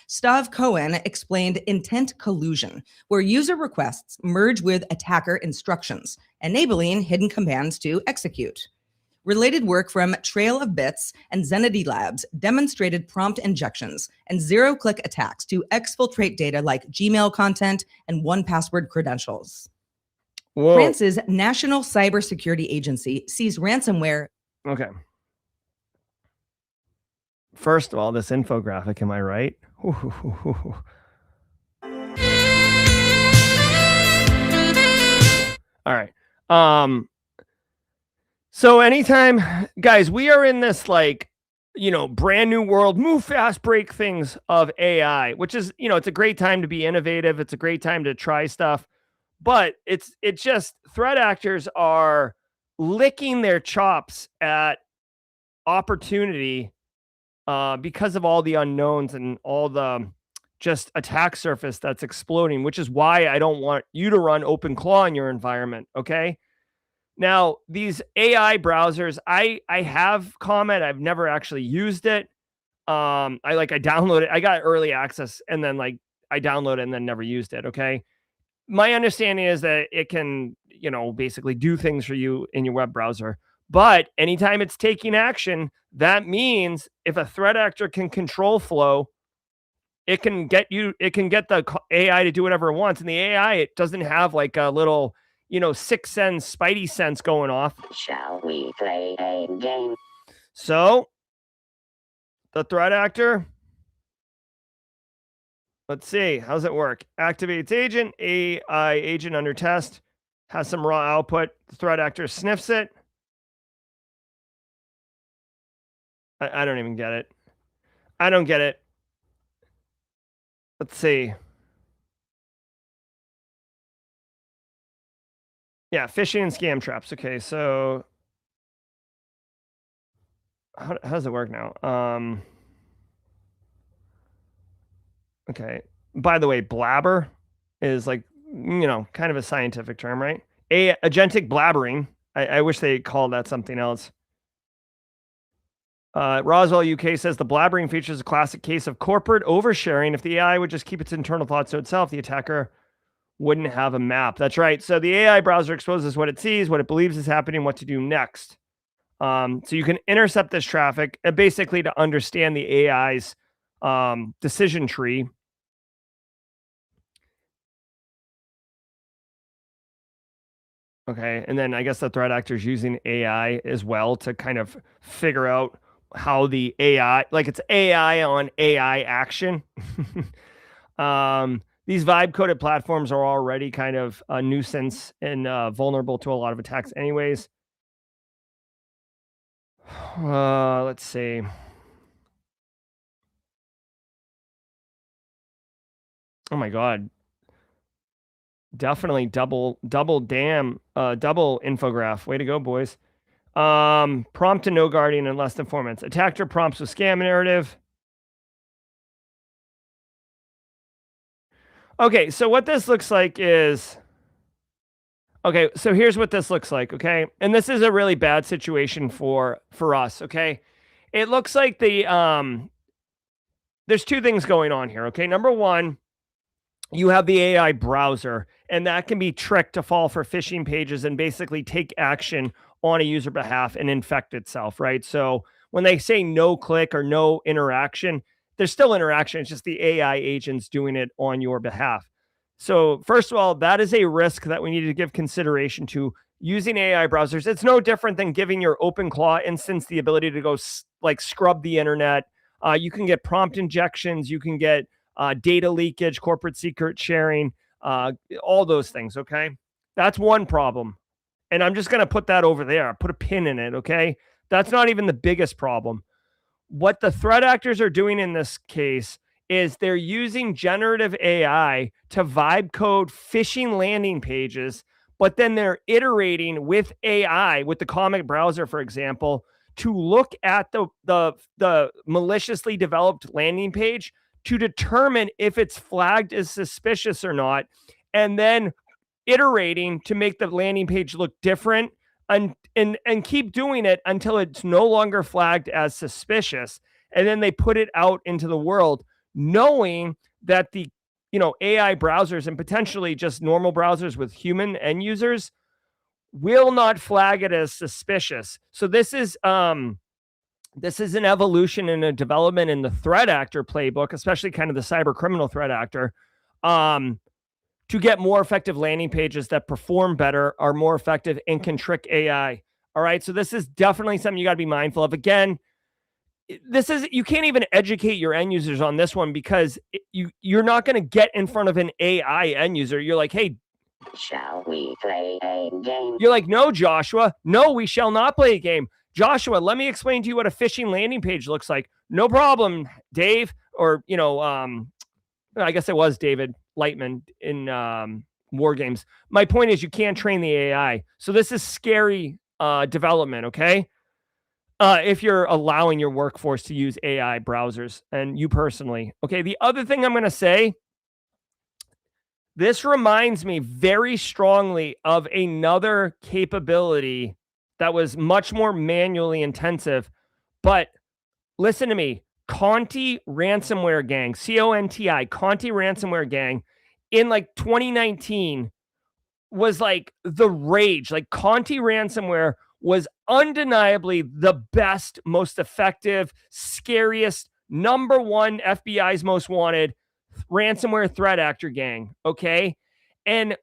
Stav Cohen explained intent collusion, where user requests merge with attacker instructions, enabling hidden commands to execute. Related work from Trail of Bits and Zenity Labs demonstrated prompt injections and zero-click attacks to exfiltrate data like Gmail content and 1Password credentials. Whoa. France's National Cybersecurity Agency sees ransomware. Okay. First of all, this infographic, am I right? All right. So anytime, guys, we are in this brand new world, move fast, break things of AI, which is, it's a great time to be innovative. It's a great time to try stuff, but it's just threat actors are licking their chops at opportunity because of all the unknowns and all the just attack surface that's exploding, which is why I don't want you to run OpenClaw in your environment. Okay. Now, these AI browsers, I have Comet. I've never actually used it. I downloaded, I got early access and then I downloaded and then never used it. Okay. My understanding is that it can, basically do things for you in your web browser. But anytime it's taking action, that means if a threat actor can control flow, it can get the AI to do whatever it wants. And the AI, it doesn't have like a little, sixth sense, spidey sense going off. Shall we play a game? So the threat actor, let's see, how's it work? Activates agent, AI agent under test, has some raw output. The threat actor sniffs it. I don't even get it. I don't get it. Let's see. Yeah, phishing and scam traps. Okay, so how does it work now? Okay. By the way, blabber is kind of a scientific term, right? Agentic blabbering. I wish they called that something else. Roswell UK says the blabbering feature is a classic case of corporate oversharing. If the AI would just keep its internal thoughts to itself, the attacker wouldn't have a map. That's right. So the AI browser exposes what it sees, what it believes is happening, what to do next. So you can intercept this traffic basically to understand the AI's decision tree. Okay. And then I guess the threat actor is using AI as well to kind of figure out how the AI, it's AI on AI action. These vibe coded platforms are already kind of a nuisance and vulnerable to a lot of attacks anyways. Let's see. Oh my God. Definitely double infograph. Way to go, boys. Prompt to no guardian in less than 4 minutes. Attacker prompts with scam narrative. Okay, so what this looks like is... Okay, so here's what this looks like, okay? And this is a really bad situation for us, okay? It looks like there's two things going on here, okay? Number one, you have the AI browser, and that can be tricked to fall for phishing pages and basically take action on a user behalf and infect itself, right? So when they say no click or no interaction, there's still interaction. It's just the AI agents doing it on your behalf. So first of all, that is a risk that we need to give consideration to using AI browsers. It's no different than giving your OpenClaw instance the ability to go scrub the internet. You can get prompt injections. You can get data leakage, corporate secret sharing, all those things, okay? That's one problem. And I'm just going to put that over there, put a pin in it, okay? That's not even the biggest problem. What the threat actors are doing in this case is they're using generative AI to vibe code phishing landing pages, but then they're iterating with AI, with the Comet browser, for example, to look at the maliciously developed landing page to determine if it's flagged as suspicious or not, and then iterating to make the landing page look different and keep doing it until it's no longer flagged as suspicious. And then they put it out into the world, knowing that the AI browsers and potentially just normal browsers with human end users will not flag it as suspicious. So this is an evolution and a development in the threat actor playbook, especially kind of the cyber criminal threat actor, to get more effective landing pages that perform better, are more effective, and can trick AI. All right. So this is definitely something you got to be mindful of. Again, you can't even educate your end users on this one because you're not going to get in front of an AI end user. You're like, hey, shall we play a game? You're like, no, Joshua, no, we shall not play a game. Joshua, let me explain to you what a phishing landing page looks like. No problem, Dave. Or, I guess it was David Lightman in War Games. My point is you can't train the AI. So this is scary development, okay? if you're allowing your workforce to use AI browsers and you personally. Okay, the other thing I'm going to say, this reminds me very strongly of another capability that was much more manually intensive. But listen to me, Conti ransomware gang, CONTI, Conti ransomware gang in like 2019 was like the rage. Like Conti ransomware was undeniably the best, most effective, scariest, number one FBI's most wanted ransomware threat actor gang. Okay. And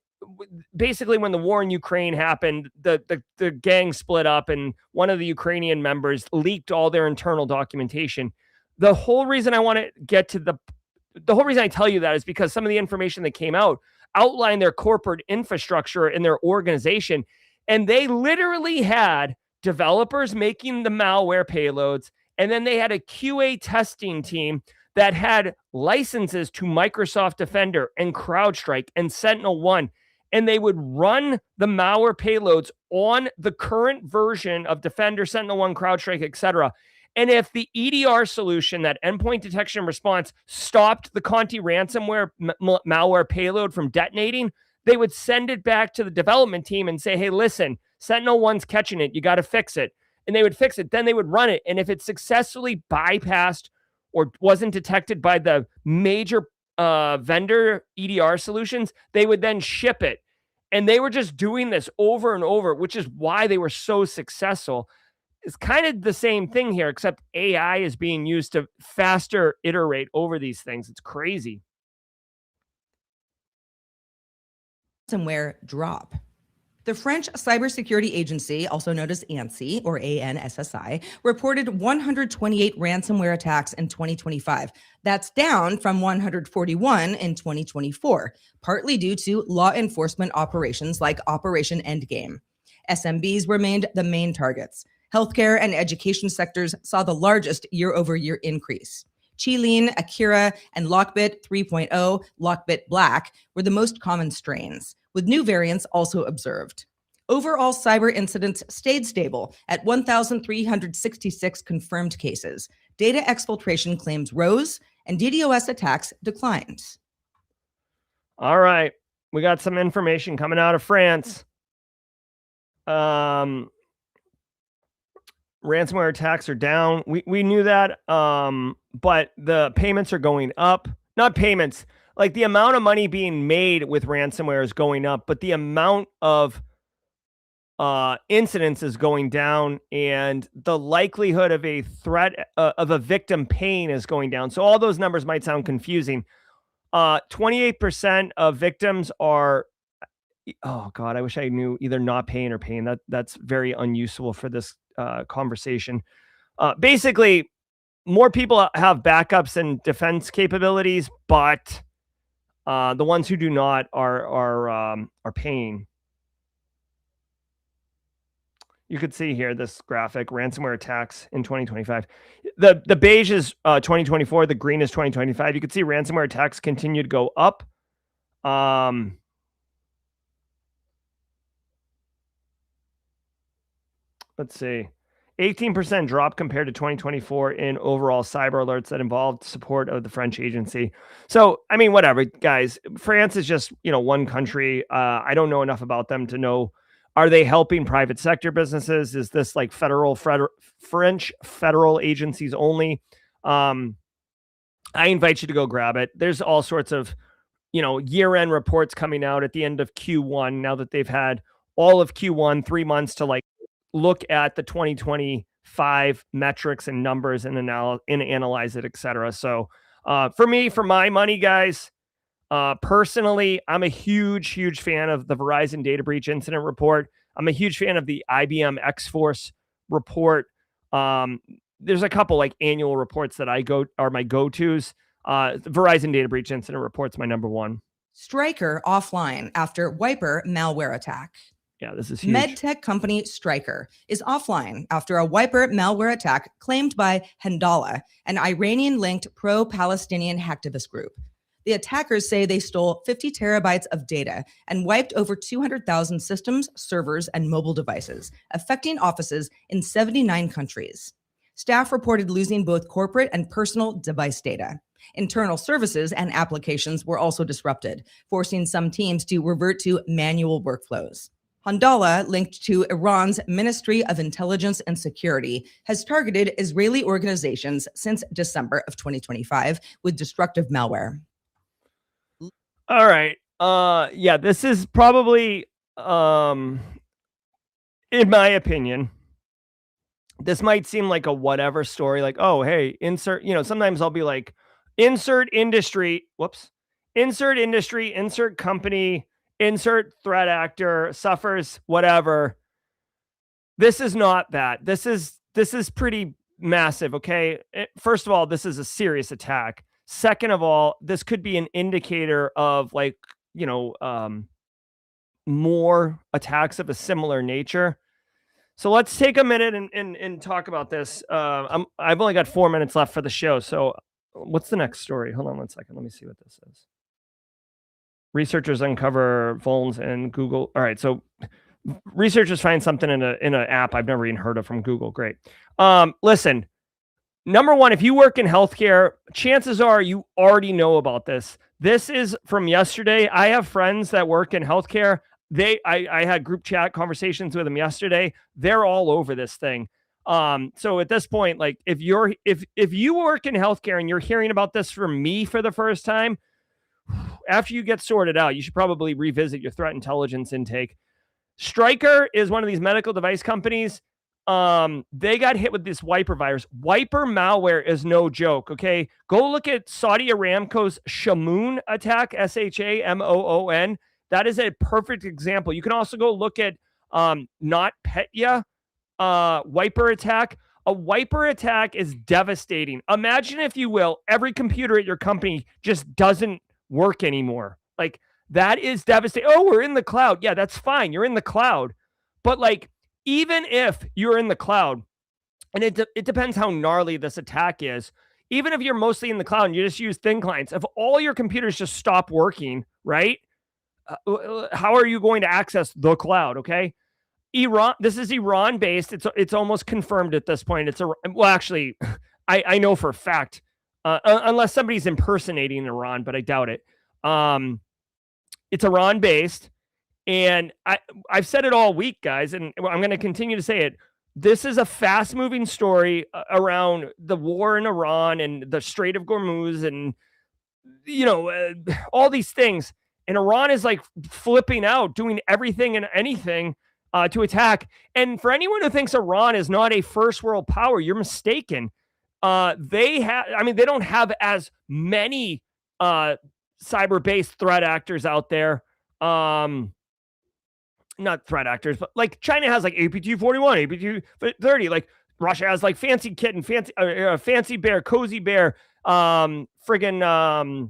basically, when the war in Ukraine happened, the gang split up, and one of the Ukrainian members leaked all their internal documentation. The whole reason I want to get to the whole reason I tell you that is because some of the information that came out outlined their corporate infrastructure and their organization. And they literally had developers making the malware payloads. And then they had a QA testing team that had licenses to Microsoft Defender and CrowdStrike and SentinelOne. And they would run the malware payloads on the current version of Defender, SentinelOne, CrowdStrike, etc. And if the EDR solution, that endpoint detection and response, stopped the Conti ransomware malware payload from detonating, they would send it back to the development team and say, hey, listen, SentinelOne's catching it. You got to fix it. And they would fix it. Then they would run it. And if it successfully bypassed or wasn't detected by the major vendor EDR solutions, they would then ship it. And they were just doing this over and over, which is why they were so successful. It's kind of the same thing here, except AI is being used to faster iterate over these things. It's crazy. Ransomware drop. The French cybersecurity agency, also known as ANSSI or ANSSI, reported 128 ransomware attacks in 2025. That's down from 141 in 2024, partly due to law enforcement operations like Operation Endgame. SMBs remained the main targets. Healthcare and education sectors saw the largest year-over-year increase. Qilin, Akira, and Lockbit 3.0, Lockbit Black were the most common strains, with new variants also observed. Overall cyber incidents stayed stable at 1,366 confirmed cases. Data exfiltration claims rose, and DDoS attacks declined. All right. We got some information coming out of France. Ransomware attacks are down. We knew that, but the payments are going up. Not payments, like the amount of money being made with ransomware is going up, but the amount of incidents is going down, and the likelihood of a threat of a victim paying is going down. So all those numbers might sound confusing. 28% of victims are, oh God, I wish I knew either not paying or paying. That's very unuseful for this conversation. Basically, more people have backups and defense capabilities, but the ones who do not are paying. You could see here this graphic: ransomware attacks in 2025. The beige is 2024. The green is 2025. You could see ransomware attacks continue to go up. Let's see. 18% drop compared to 2024 in overall cyber alerts that involved support of the French agency. So, I mean, whatever, guys. France is just, one country. I don't know enough about them to know, are they helping private sector businesses? Is this like French federal agencies only? I invite you to go grab it. There's all sorts of, year-end reports coming out at the end of Q1 now that they've had all of Q1, 3 months to look at the 2025 metrics and numbers and analyze it, etc. So for me, for my money, guys, personally, I'm a huge fan of the Verizon data breach incident report. I'm a huge fan of the IBM X-Force report. There's a couple annual reports that are my go-tos. The Verizon data breach incident report's my number one. Stryker offline after wiper malware attack. Yeah, this is huge. MedTech company Stryker is offline after a wiper malware attack claimed by Hendala, an Iranian-linked pro-Palestinian hacktivist group. The attackers say they stole 50 terabytes of data and wiped over 200,000 systems, servers, and mobile devices, affecting offices in 79 countries. Staff reported losing both corporate and personal device data. Internal services and applications were also disrupted, forcing some teams to revert to manual workflows. Handala, linked to Iran's Ministry of Intelligence and Security, has targeted Israeli organizations since December of 2025 with destructive malware. All right. Yeah, this is probably, in my opinion, this might seem like a whatever story, like, oh, hey, insert, sometimes I'll be like, insert industry, insert company, insert threat actor, suffers, whatever. This is not that. This is pretty massive, okay? First of all, this is a serious attack. Second of all, this could be an indicator of more attacks of a similar nature. So let's take a minute and talk about this. I've only got 4 minutes left for the show. So what's the next story? Hold on 1 second. Let me see what this is. Researchers uncover phones and Google. All right. So researchers find something in an app I've never even heard of from Google. Great. Listen, number one, if you work in healthcare, chances are you already know about this. This is from yesterday. I have friends that work in healthcare. I had group chat conversations with them yesterday. They're all over this thing. So at this point, like if you work in healthcare and you're hearing about this from me for the first time, after you get sorted out, you should probably revisit your threat intelligence intake. Stryker is one of these medical device companies. They got hit with this wiper virus. Wiper malware is no joke. Okay. Go look at Saudi Aramco's Shamoon attack, SHAMOON. That is a perfect example. You can also go look at NotPetya wiper attack. A wiper attack is devastating. Imagine, if you will, every computer at your company just doesn't work anymore. Like, that is devastating. Oh, we're in the cloud. Yeah, that's fine. You're in the cloud. But like, even if you're in the cloud, and it depends how gnarly this attack is, even if you're mostly in the cloud and you just use thin clients, if all your computers just stop working, right? How are you going to access the cloud? Okay. Iran, this is Iran based. It's almost confirmed at this point. Actually, I know for a fact, unless somebody's impersonating Iran, but I doubt it. It's Iran based. And I've said it all week, guys, and I'm going to continue to say it. This is a fast moving story around the war in Iran and the Strait of Hormuz and, all these things. And Iran is like flipping out, doing everything and anything to attack. And for anyone who thinks Iran is not a first world power, you're mistaken. They don't have as many cyber-based threat actors out there. Not threat actors, but like China has like APT-41, APT-30. Like Russia has like Fancy Kitten, Fancy Bear, Cozy Bear, Sandworm,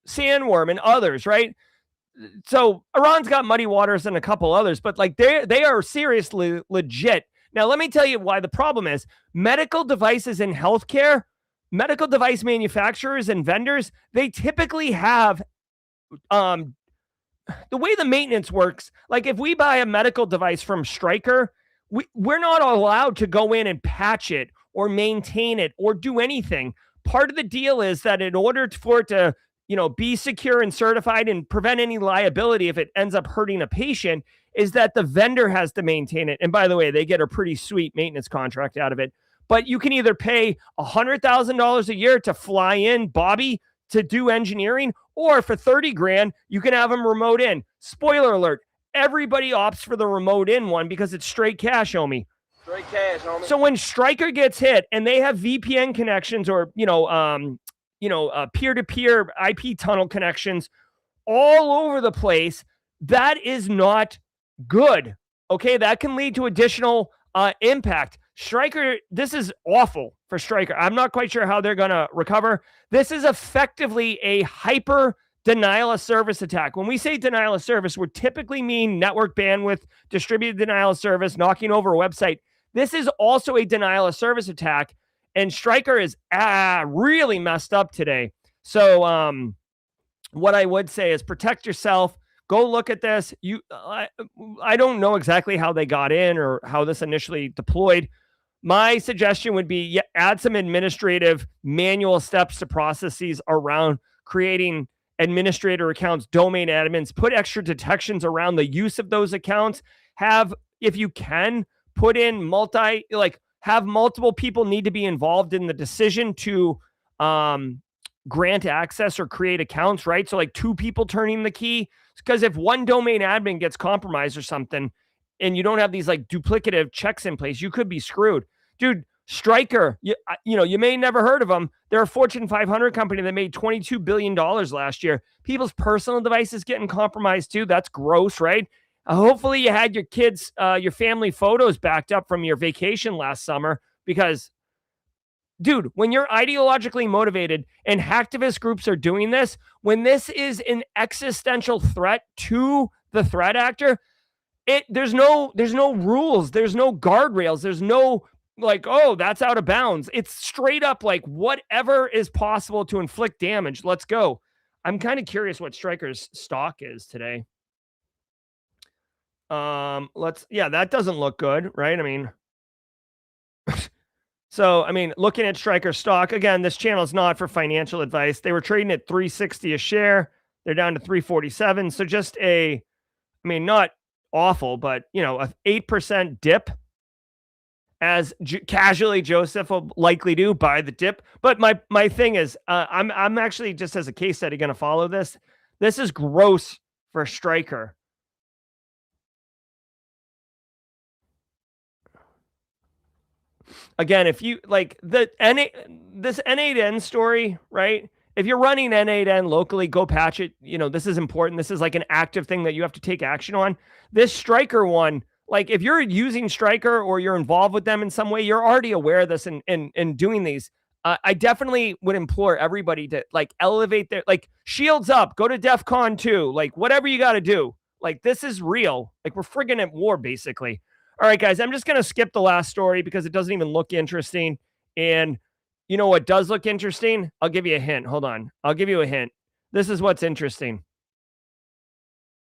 and others, right? So Iran's got Muddy Waters and a couple others, but like they are seriously legit. Now, let me tell you why the problem is. Medical devices in healthcare, medical device manufacturers and vendors, they typically have the way the maintenance works. Like if we buy a medical device from Stryker, we're not allowed to go in and patch it or maintain it or do anything. Part of the deal is that in order for it to, be secure and certified and prevent any liability if it ends up hurting a patient, is that the vendor has to maintain it. And by the way, they get a pretty sweet maintenance contract out of it. But you can either pay $100,000 a year to fly in Bobby to do engineering, or for 30 grand, you can have them remote in. Spoiler alert, everybody opts for the remote in one because it's straight cash, homie. Straight cash, homie. So when Stryker gets hit and they have VPN connections or, peer-to-peer IP tunnel connections all over the place, that is not good. Okay, that can lead to additional impact. Stryker, this is awful for Stryker. I'm not quite sure how they're going to recover. This is effectively a hyper denial of service attack. When we say denial of service, we typically mean network bandwidth, distributed denial of service, knocking over a website. This is also a denial of service attack, and Stryker is really messed up today. So what I would say is protect yourself. Go look at this. I don't know exactly how they got in or how this initially deployed. My suggestion would be add some administrative manual steps to processes around creating administrator accounts, domain admins, put extra detections around the use of those accounts. Have, if you can, put in have multiple people need to be involved in the decision to grant access or create accounts, right? So like 2 people turning the key, because if one domain admin gets compromised or something and you don't have these like duplicative checks in place, you could be screwed. Dude, Stryker, you may never heard of them. They're a Fortune 500 company that made $22 billion last year. People's personal devices getting compromised too. That's gross, right? Hopefully you had your kids, your family photos backed up from your vacation last summer, because dude, when you're ideologically motivated and hacktivist groups are doing this, when this is an existential threat to the threat actor, there's no rules, there's no guardrails, there's no like, oh, that's out of bounds. It's straight up like whatever is possible to inflict damage. Let's go. I'm kind of curious what Stryker's stock is today. That doesn't look good, right? I mean, so, I mean, looking at Stryker stock, again, this channel is not for financial advice. They were trading at $360 a share. They're down to $347. So just not awful, but, a 8% dip, as casually Joseph will likely do, buy the dip. But my thing is, I'm actually, just as a case study, going to follow this. This is gross for Stryker. Again, if you like this N8N story, right? If you're running N8N locally, go patch it. This is important. This is like an active thing that you have to take action on. This Stryker one, like if you're using Stryker or you're involved with them in some way, you're already aware of this and doing these. I definitely would implore everybody to like elevate their, like, shields up, go to DEF CON 2, like whatever you got to do. Like, this is real. Like, we're friggin' at war, basically. All right, guys, I'm just going to skip the last story because it doesn't even look interesting. And you know what does look interesting? I'll give you a hint. Hold on. I'll give you a hint. This is what's interesting.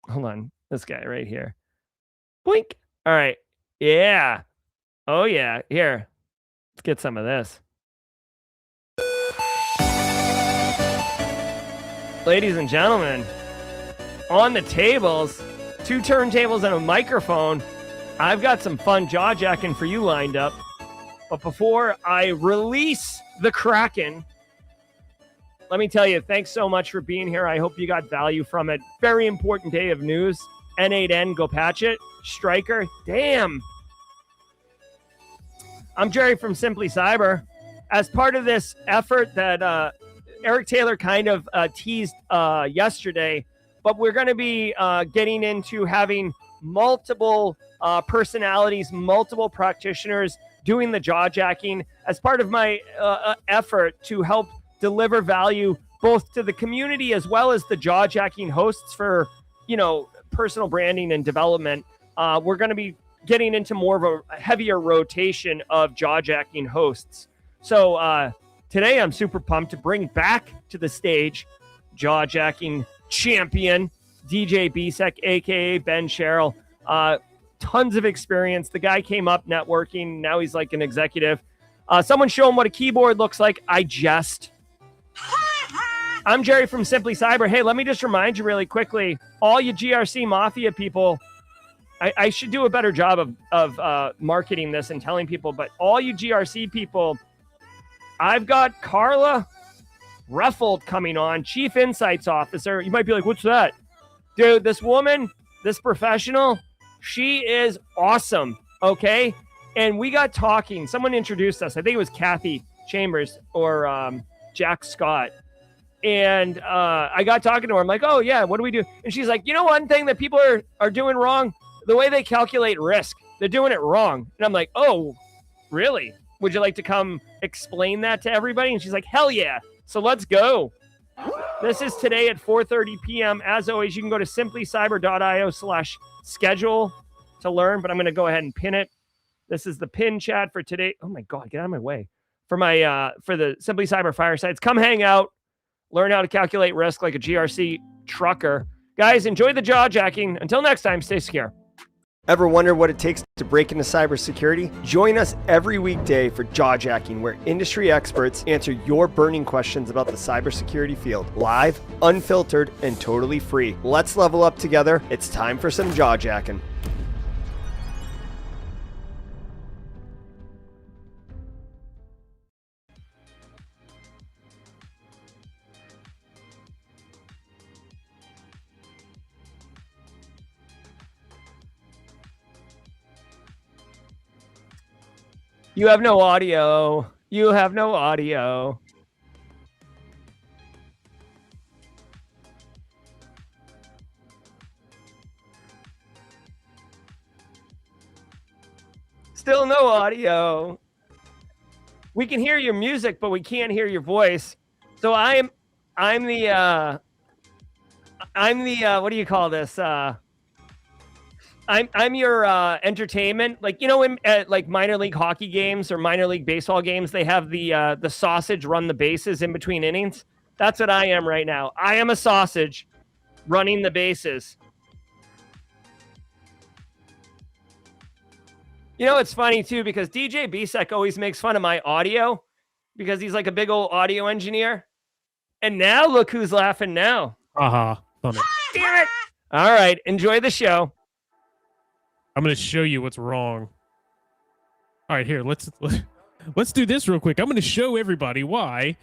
Hold on. This guy right here. Blink. All right. Yeah. Oh, yeah. Here. Let's get some of this. Ladies and gentlemen, on the tables, 2 turntables and a microphone, I've got some fun jawjacking for you lined up. But before I release the Kraken, let me tell you, thanks so much for being here. I hope you got value from it. Very important day of news. N8N, go patch it. Stryker, damn. I'm Jerry from Simply Cyber. As part of this effort that Eric Taylor kind of teased yesterday, but we're going to be getting into having multiple personalities, multiple practitioners doing the jawjacking as part of my effort to help deliver value both to the community as well as the jawjacking hosts for, personal branding and development. We're going to be getting into more of a heavier rotation of jawjacking hosts. So today I'm super pumped to bring back to the stage jawjacking champion DJ Bisek, aka Ben Sherrill. Tons of experience. The guy came up networking. Now he's like an executive. Someone show him what a keyboard looks like. I'm Jerry from Simply Cyber. Hey, let me just remind you really quickly, all you GRC Mafia people, I should do a better job of marketing this and telling people, but all you GRC people, I've got Carla Reffold coming on, Chief Insights Officer. You might be like, what's that? Dude, this woman, this professional, she is awesome, okay? And we got talking. Someone introduced us. I think it was Kathy Chambers or Jack Scott. And I got talking to her. I'm like, oh, yeah, what do we do? And she's like, one thing that people are doing wrong? The way they calculate risk. They're doing it wrong. And I'm like, oh, really? Would you like to come explain that to everybody? And she's like, hell yeah. So let's go. This is today at 4:30 p.m. As always, you can go to simplycyber.io/schedule to learn, but I'm going to go ahead and pin it. This is the pin chat for today. Oh my God, get out of my way. For the Simply Cyber Firesides. Come hang out. Learn how to calculate risk like a GRC trucker. Guys, enjoy the jawjacking. Until next time, stay secure. Ever wonder what it takes to break into cybersecurity? Join us every weekday for Jawjacking, where industry experts answer your burning questions about the cybersecurity field. Live, unfiltered, and totally free. Let's level up together. It's time for some Jawjacking. You have no audio. You have no audio. Still no audio. We can hear your music, but we can't hear your voice. So I'm the what do you call this? I'm your entertainment. Like, you know, in like minor league hockey games or minor league baseball games, they have the sausage run the bases in between innings. That's what I am right now. I am a sausage running the bases. You know, it's funny too, because DJ Bisek always makes fun of my audio because he's like a big old audio engineer. And now look who's laughing now. Funny. Damn it. All right. Enjoy the show. I'm going to show you what's wrong. All right, here, let's do this real quick. I'm going to show everybody why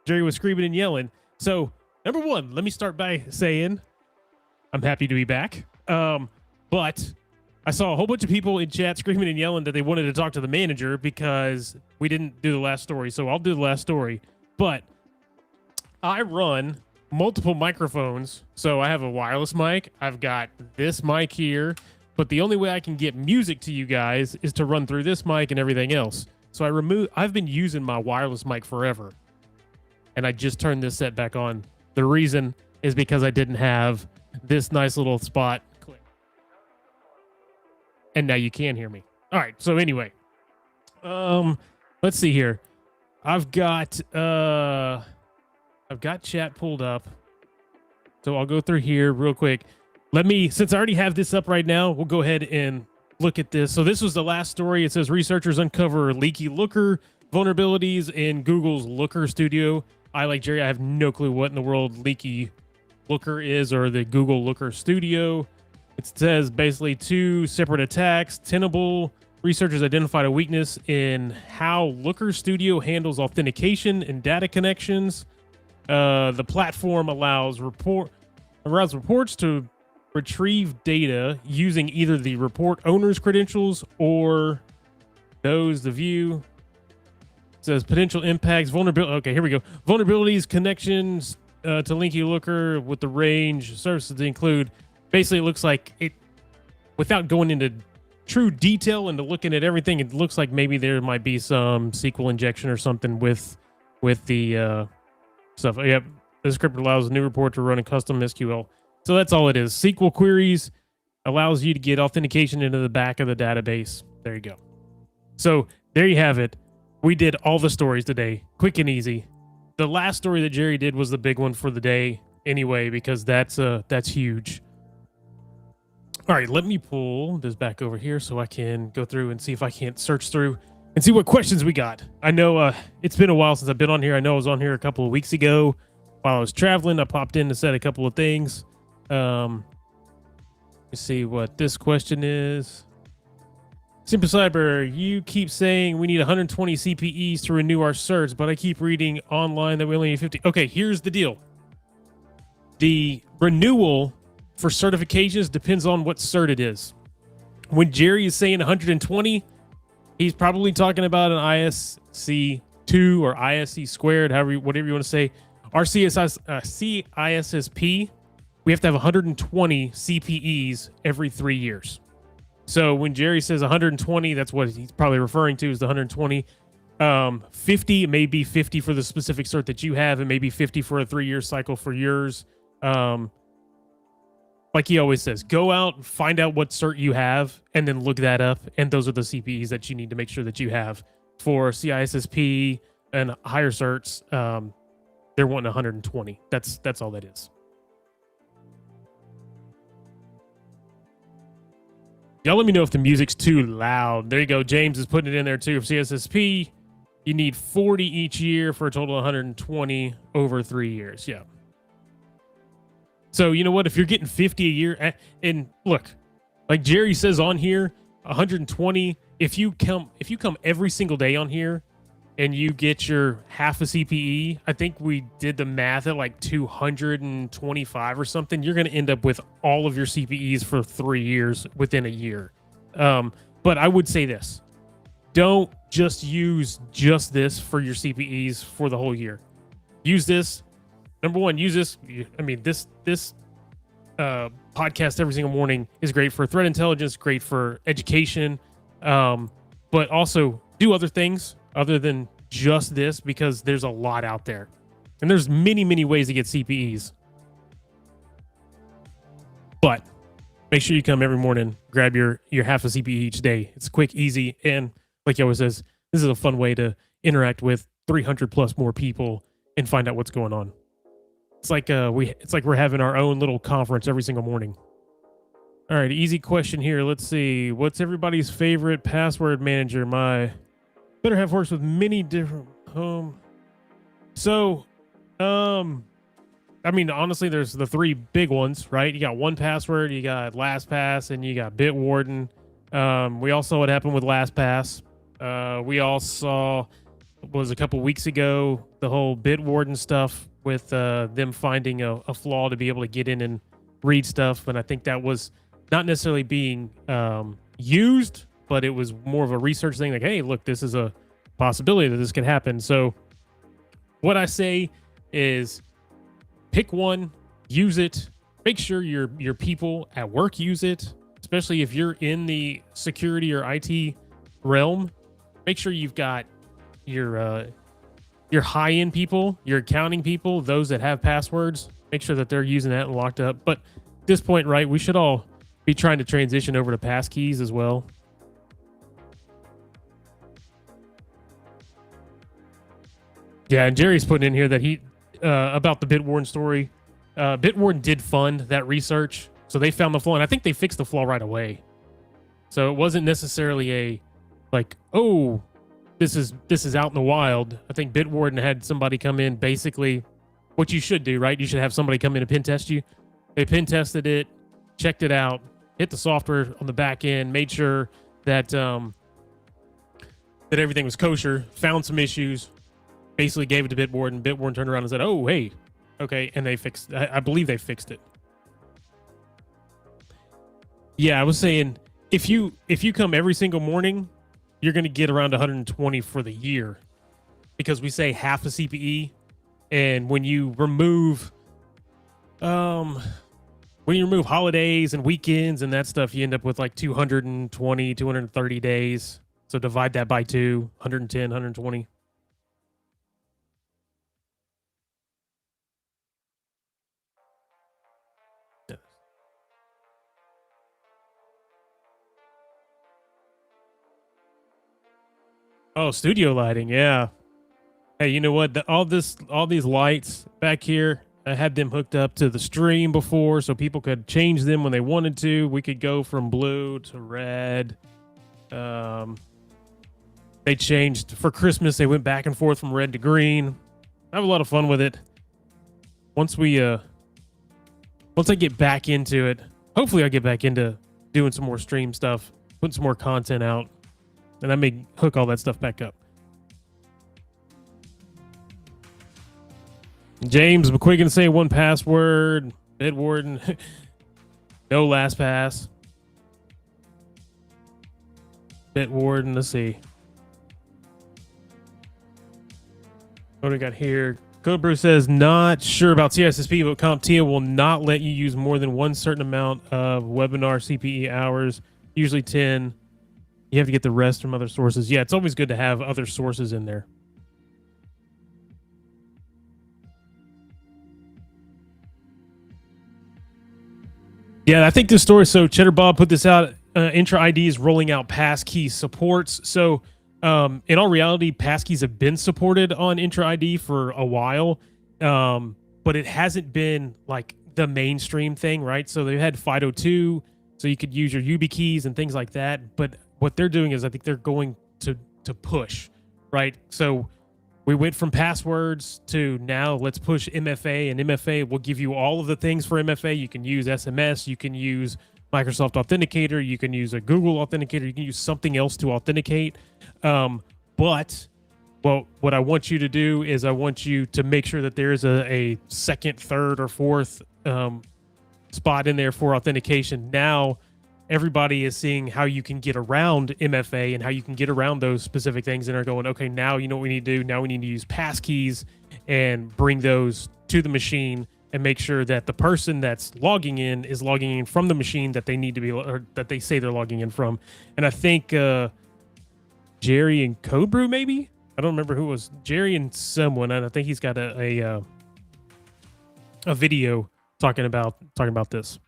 Jerry was screaming and yelling. So, number one, let me start by saying I'm happy to be back. But I saw a whole bunch of people in chat screaming and yelling that they wanted to talk to the manager because we didn't do the last story. So I'll do the last story. But I run multiple microphones. So I have a wireless mic. I've got this mic here. But the only way I can get music to you guys is to run through this mic and everything else. So I've been using my wireless mic forever. And I just turned this set back on. The reason is because I didn't have this nice little spot. And now you can hear me. All right. So anyway, let's see here. I've got chat pulled up. So I'll go through here real quick. Since I already have this up right now, we'll go ahead and look at this. So this was the last story. It says researchers uncover leaky Looker vulnerabilities in Google's Looker Studio. I, like Jerry, I have no clue what in the world leaky Looker is, or the Google Looker Studio. It says basically 2 separate attacks. Tenable researchers identified a weakness in how Looker Studio handles authentication and data connections. The platform allows reports to retrieve data using either the report owner's credentials or the view. It says potential impacts, vulnerability. Okay, here we go. Vulnerabilities, connections to Linky Looker with the range services to include. Basically, it looks like it, without going into true detail and looking at everything, it looks like maybe there might be some SQL injection or something with the stuff. Yep, this script allows a new report to run a custom SQL. So that's all it is. SQL queries allows you to get authentication into the back of the database. There you go. So there you have it. We did all the stories today, quick and easy. The last story that Jerry did was the big one for the day anyway, because that's huge. All right, let me pull this back over here so I can go through and see if I can't search through and see what questions we got. I know it's been a while since I've been on here. I know I was on here a couple of weeks ago while I was traveling. I popped in to set a couple of things. Let's see what this question is. Simple Cyber, you keep saying we need 120 CPEs to renew our certs, but I keep reading online that we only need 50. Okay, here's the deal. The renewal for certifications depends on what cert it is. When Jerry is saying 120, he's probably talking about an ISC 2 or ISC squared, whatever you want to say. Our CISSP, we have to have 120 CPEs every 3 years. So when Jerry says 120, that's what he's probably referring to, is the 120. 50, it may be 50 for the specific cert that you have, and maybe 50 for a 3-year cycle for yours. Like he always says, go out, find out what cert you have, and then look that up. And those are the CPEs that you need to make sure that you have for CISSP and higher certs. they're wanting 120. That's all that is. Y'all let me know if the music's too loud. There you go. James is putting it in there too. For CSSP, you need 40 each year for a total of 120 over 3 years. Yeah. So you know what? If you're getting 50 a year, and look, like Jerry says on here, 120. If you come every single day on here, and you get your half a CPE, I think we did the math at like 225 or something. You're going to end up with all of your CPEs for 3 years within a year. But I would say this: don't just use just this for your CPEs for the whole year. Use this. Number one, use this. I mean, this podcast every single morning is great for threat intelligence, great for education, but also do other things other than just this, because there's a lot out there, and there's many ways to get CPEs. But make sure you come every morning, grab your half a CPE each day. It's quick, easy, and like he always says, this is a fun way to interact with 300 plus more people and find out what's going on. It's like we're having our own little conference every single morning. All right, easy question here. Let's see. What's everybody's favorite password manager? My better have works with many different So, I mean, honestly, there's the three big ones, right? You got 1Password, you got LastPass, and you got Bitwarden. We all saw what happened with LastPass. We all saw, was a couple weeks ago, the whole Bitwarden stuff with them finding a flaw to be able to get in and read stuff. And I think that was not necessarily being used, but it was more of a research thing. Like, hey, look, this is a possibility that this could happen. So what I say is pick one, use it. Make sure your people at work use it, especially if you're in the security or IT realm. Make sure you've got your high-end people, your accounting people, those that have passwords. Make sure that they're using that and locked up. But at this point, right, we should all be trying to transition over to passkeys as well. Yeah, and Jerry's putting in here that he about the Bitwarden story. Bitwarden did fund that research, so they found the flaw, and I think they fixed the flaw right away. So it wasn't necessarily a like, oh, this is out in the wild. I think Bitwarden had somebody come in, basically what you should do, right? You should have somebody come in and pen test you. They pen tested it, checked it out, hit the software on the back end, made sure that that everything was kosher, found some issues, basically gave it to Bitwarden. Bitwarden turned around and said, oh, hey, okay, and they fixed, I believe they fixed it. Yeah, I was saying, if you come every single morning, you're going to get around 120 for the year, because we say half a CPE, and when you remove holidays and weekends and that stuff, you end up with like 220, 230 days. So divide that by 2, 110, 120. Oh, studio lighting, yeah. Hey, you know what? All these lights back here, I had them hooked up to the stream before, so people could change them when they wanted to. We could go from blue to red. They changed for Christmas. They went back and forth from red to green. I have a lot of fun with it. Once I get back into it, hopefully I'll get back into doing some more stream stuff, putting some more content out, and I may hook all that stuff back up. James McQuiggan can say 1Password, Bitwarden, no LastPass. Bitwarden, let's see. What do we got here? Code Brew says, not sure about CSSP, but CompTIA will not let you use more than one certain amount of webinar CPE hours, usually 10. You have to get the rest from other sources. Yeah, it's always good to have other sources in there. Yeah, I think this story, so Cheddar Bob put this out, Intra ID is rolling out passkey supports. So in all reality, passkeys have been supported on Intra ID for a while. but it hasn't been like the mainstream thing, right? So they had FIDO2, so you could use your YubiKeys and things like that. But what they're doing is I think they're going to push, right? So we went from passwords to now let's push MFA, and MFA will give you all of the things for MFA. You can use SMS, you can use Microsoft Authenticator, you can use a Google Authenticator, you can use something else to authenticate. But what I want you to do is I want you to make sure that there's a second, third, or fourth spot in there for authentication. Now everybody is seeing how you can get around MFA and how you can get around those specific things, and are going, okay, now you know what we need to do. Now we need to use passkeys and bring those to the machine and make sure that the person that's logging in is logging in from the machine that they need to be, or that they say they're logging in from. And I think Jerry and Codebrew, maybe, I don't remember who it was, Jerry and someone, and I think he's got a video talking about this.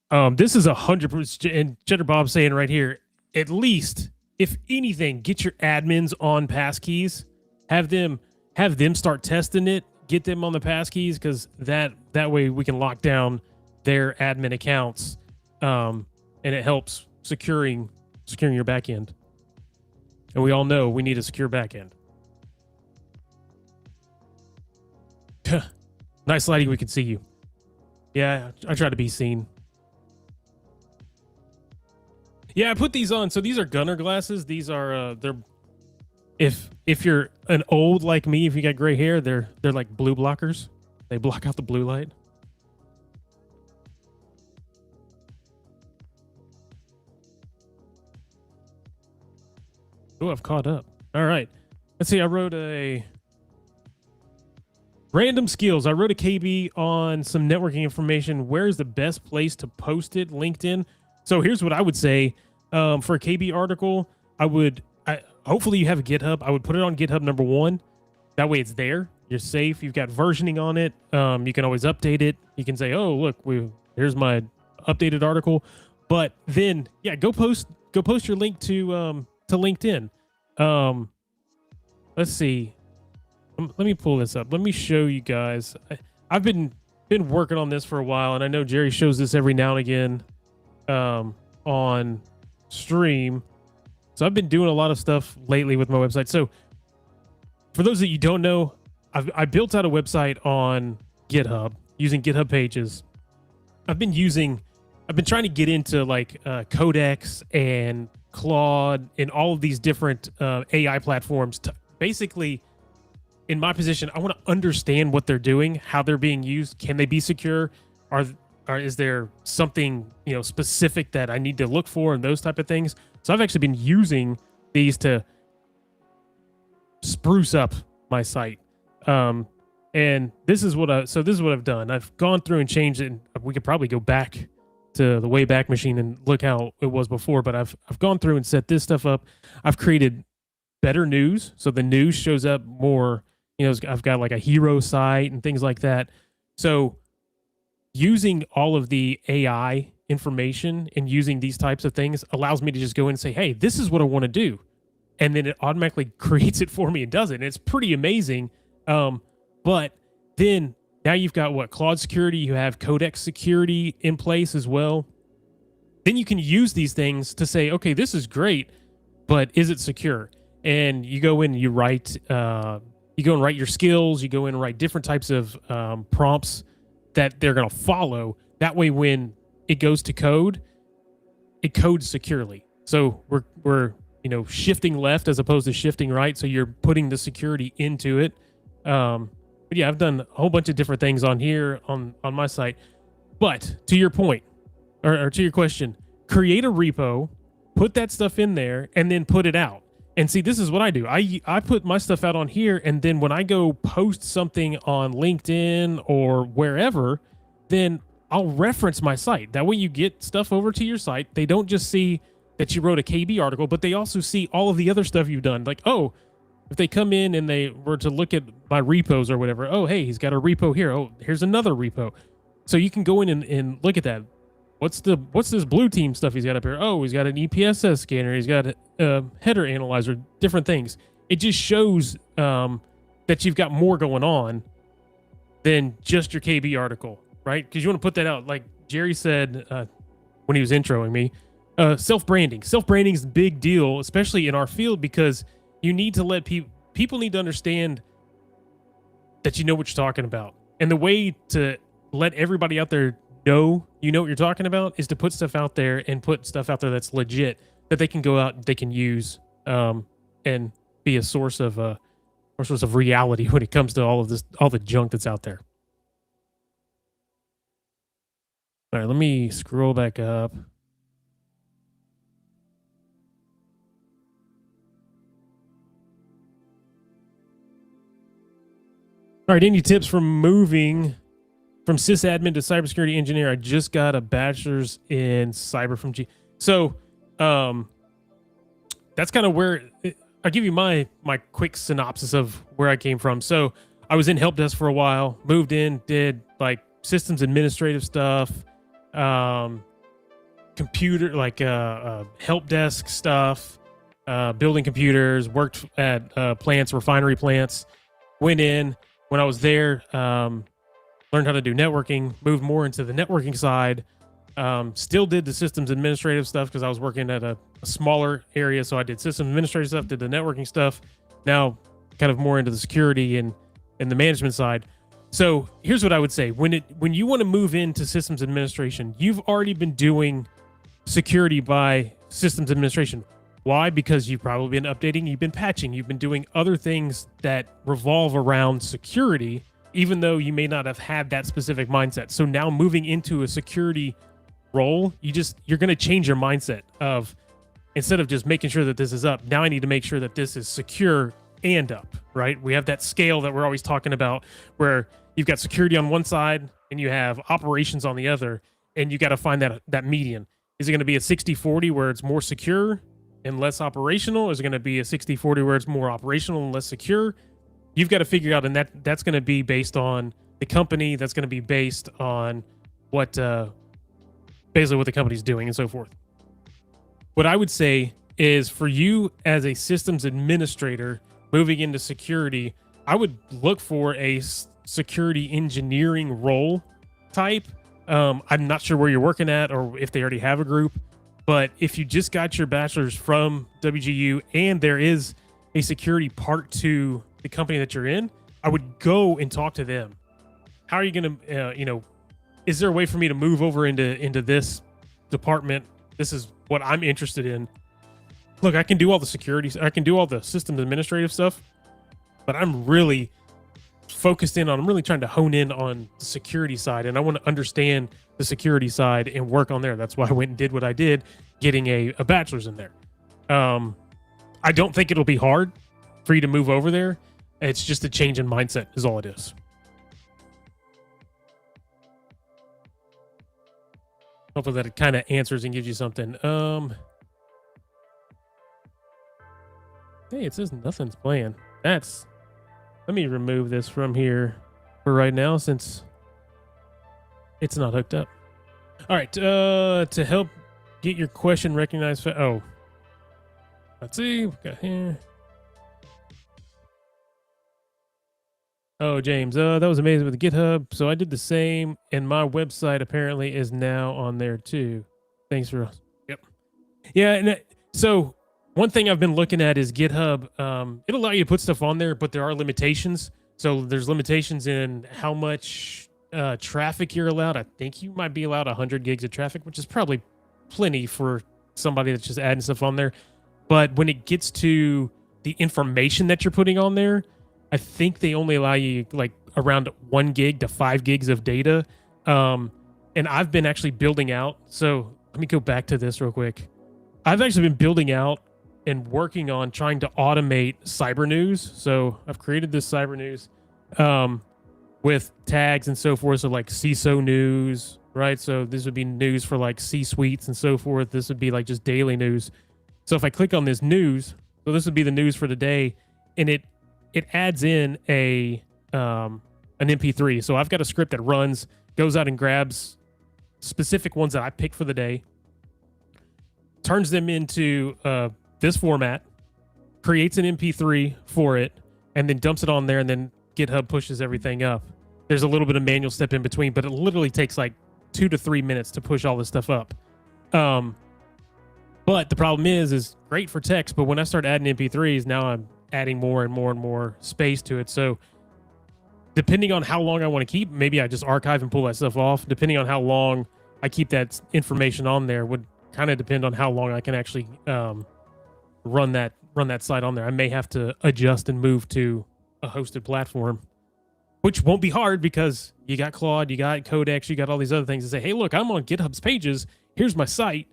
This is 100%, and Cheddar Bob saying right here, at least, if anything, get your admins on passkeys, have them start testing it, get them on the passkeys, because that way we can lock down their admin accounts, and it helps securing your backend. And we all know we need a secure backend. Nice lighting, we can see you. Yeah, I try to be seen. Yeah, I put these on. So these are gunner glasses. These are they're if you're an old like me, if you got gray hair, they're like blue blockers. They block out the blue light. Oh, I've caught up. All right. Let's see. I wrote a random skills. I wrote a KB on some networking information. Where's the best place to post it? LinkedIn. So here's what I would say for a KB article. Hopefully you have a GitHub. I would put it on GitHub #1. That way it's there. You're safe. You've got versioning on it. You can always update it. You can say, oh, look, here's my updated article. But then, yeah, go post your link to LinkedIn. Let's see. Let me pull this up. Let me show you guys. I've been working on this for a while, and I know Jerry shows this every now and again on stream. So I've been doing a lot of stuff lately with my website. So for those that you don't know, I built out a website on GitHub using GitHub Pages. I've been trying to get into like Codex and Claude and all of these different AI platforms to basically, in my position, I want to understand what they're doing, how they're being used. Can they be secure? Is there something, specific that I need to look for, and those type of things? So I've actually been using these to spruce up my site. And this is what I've done. I've gone through and changed it. And we could probably go back to the Wayback Machine and look how it was before, but I've gone through and set this stuff up. I've created better news. So the news shows up more, I've got like a hero site and things like that. So using all of the AI information and using these types of things allows me to just go in and say, hey, this is what I want to do. And then it automatically creates it for me and does it. And it's pretty amazing. But then now you've got Claude security, you have Codex security in place as well. Then you can use these things to say, okay, this is great, but is it secure? And you go in and you write, your skills, you go in and write different types of prompts that they're going to follow. That way, when it goes to code, it codes securely. So we're shifting left as opposed to shifting right. So you're putting the security into it. But yeah, I've done a whole bunch of different things on here on my site. But to your point, or to your question, create a repo, put that stuff in there, and then put it out. And see, this is what I do. I put my stuff out on here, and then when I go post something on LinkedIn or wherever, then I'll reference my site. That way you get stuff over to your site. They don't just see that you wrote a KB article, but they also see all of the other stuff you've done. Like, oh, if they come in and they were to look at my repos or whatever, oh, hey, he's got a repo here. Oh, here's another repo. So you can go in and look at that. What's this blue team stuff he's got up here? Oh, he's got an EPSS scanner. He's got a header analyzer, different things. it just shows that you've got more going on than just your KB article, right? Because you want to put that out. Like Jerry said when he was introing me, self-branding. Self-branding is a big deal, especially in our field, because you need to let people need to understand that you know what you're talking about. And the way to let everybody out there know you know what you're talking about is to put stuff out there and put stuff out there that's legit, that they can go out and they can use and be a source of reality when it comes to all of this, all the junk that's out there. All right, let me scroll back up. All right, any tips from moving from sysadmin to cybersecurity engineer? I just got a bachelor's in cyber from G. So that's kind of where I'll give you my quick synopsis of where I came from. So I was in help desk for a while, moved in, did like systems administrative stuff, computer, like help desk stuff, building computers, worked at plants, refinery plants, went in. When I was there, learned how to do networking, moved more into the networking side, still did the systems administrative stuff because I was working at a smaller area. So I did systems administrative stuff, did the networking stuff, now kind of more into the security and the management side. So here's what I would say. When you want to move into systems administration, you've already been doing security by systems administration. Why? Because you've probably been updating, you've been patching, you've been doing other things that revolve around security, even though you may not have had that specific mindset. So now moving into a security role, you're going to change your mindset of, instead of just making sure that this is up, now I need to make sure that this is secure and up, right? We have that scale that we're always talking about where you've got security on one side and you have operations on the other, and you got to find that median. Is it going to be a 60-40 where it's more secure and less operational? Or is it going to be a 60-40 where it's more operational and less secure? You've got to figure out, and that's going to be based on the company. That's going to be based on what basically what the company's doing and so forth. What I would say is, for you as a systems administrator moving into security, I would look for a security engineering role type. I'm not sure where you're working at or if they already have a group, but if you just got your bachelor's from WGU and there is a security part to the company that you're in, I would go and talk to them. How are you going to, is there a way for me to move over into this department? This is what I'm interested in. Look, I can do all the security, I can do all the systems administrative stuff, but I'm really focused in on, I'm really trying to hone in on the security side, and I want to understand the security side and work on there. That's why I went and did what I did, getting a bachelor's in there. I don't think it'll be hard for you to move over there. It's just a change in mindset is all it is. Hopefully that it kind of answers and gives you something. Hey, it says nothing's playing. Let me remove this from here for right now since it's not hooked up. All right, to help get your question recognized. Let's see. We got here. Oh, James, that was amazing with the GitHub. So I did the same, and my website apparently is now on there too. Thanks for. Yep. Yeah, and so one thing I've been looking at is GitHub. It'll allow you to put stuff on there, but there are limitations. So there's limitations in how much traffic you're allowed. I think you might be allowed 100 gigs of traffic, which is probably plenty for somebody that's just adding stuff on there. But when it gets to the information that you're putting on there, I think they only allow you like around 1 gig to 5 gigs of data. And I've been actually building out. So let me go back to this real quick. I've actually been building out and working on trying to automate cyber news. So I've created this cyber news with tags and so forth. So like CISO news, right? So this would be news for like C-suites and so forth. This would be like just daily news. So if I click on this news, so this would be the news for the day, and it adds in an MP3. So I've got a script that runs, goes out and grabs specific ones that I pick for the day, turns them into this format, creates an MP3 for it, and then dumps it on there, and then GitHub pushes everything up. There's a little bit of manual step in between, but it literally takes like 2 to 3 minutes to push all this stuff up. But the problem is great for text, but when I start adding MP3s, now I'm adding more and more and more space to it. So depending on how long I want to keep, maybe I just archive and pull that stuff off. Depending on how long I keep that information on there would kind of depend on how long I can actually run that site on there. I may have to adjust and move to a hosted platform, which won't be hard because you got Claude, you got Codex, you got all these other things to say, hey, look, I'm on GitHub's pages. Here's my site.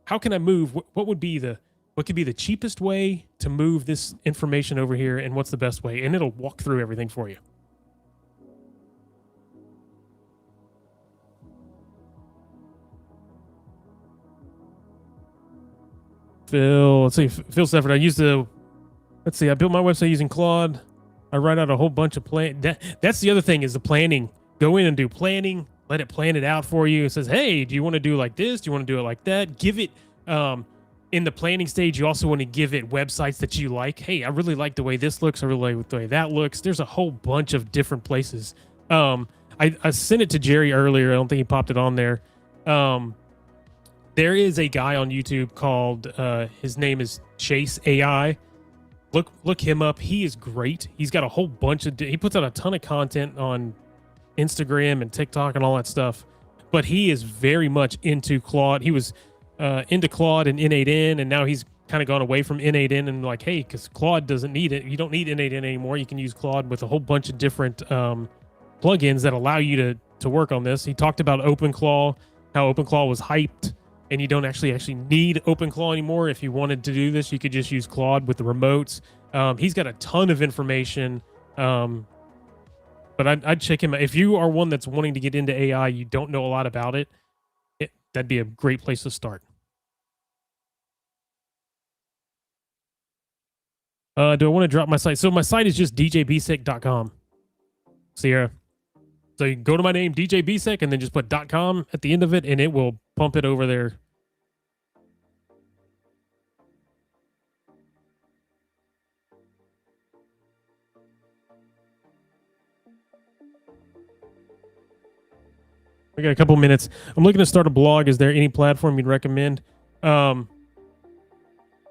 How can I move? What could be the cheapest way to move this information over here, and what's the best way? And it'll walk through everything for you. Phil Stafford. I built my website using Claude. I write out a whole bunch of plan. That's the other thing is the planning. Go in and do planning. Let it plan it out for you. It says, hey, do you want to do like this? Do you want to do it like that? Give it, in the planning stage, you also want to give it websites that you like. Hey, I really like the way this looks. I really like the way that looks. There's a whole bunch of different places. I sent it to Jerry earlier. I don't think he popped it on there. There is a guy on YouTube called, his name is Chase AI. Look him up. He is great. He's got a whole bunch he puts out a ton of content on Instagram and TikTok and all that stuff, but he is very much into Claude. He was into Claude and N8N, and now he's kind of gone away from N8N and like, hey, because Claude doesn't need it. You don't need N8N anymore. You can use Claude with a whole bunch of different plugins that allow you to work on this. He talked about OpenClaw, how OpenClaw was hyped, and you don't actually need OpenClaw anymore. If you wanted to do this, you could just use Claude with the remotes. He's got a ton of information. But I'd check him out. If you are one that's wanting to get into AI, you don't know a lot about it, that'd be a great place to start. Do I want to drop my site? So my site is just djbsec.com. Sierra. So you go to my name, djbsec, and then just put .com at the end of it, and it will pump it over there. We got a couple minutes. I'm looking to start a blog. Is there any platform you'd recommend? I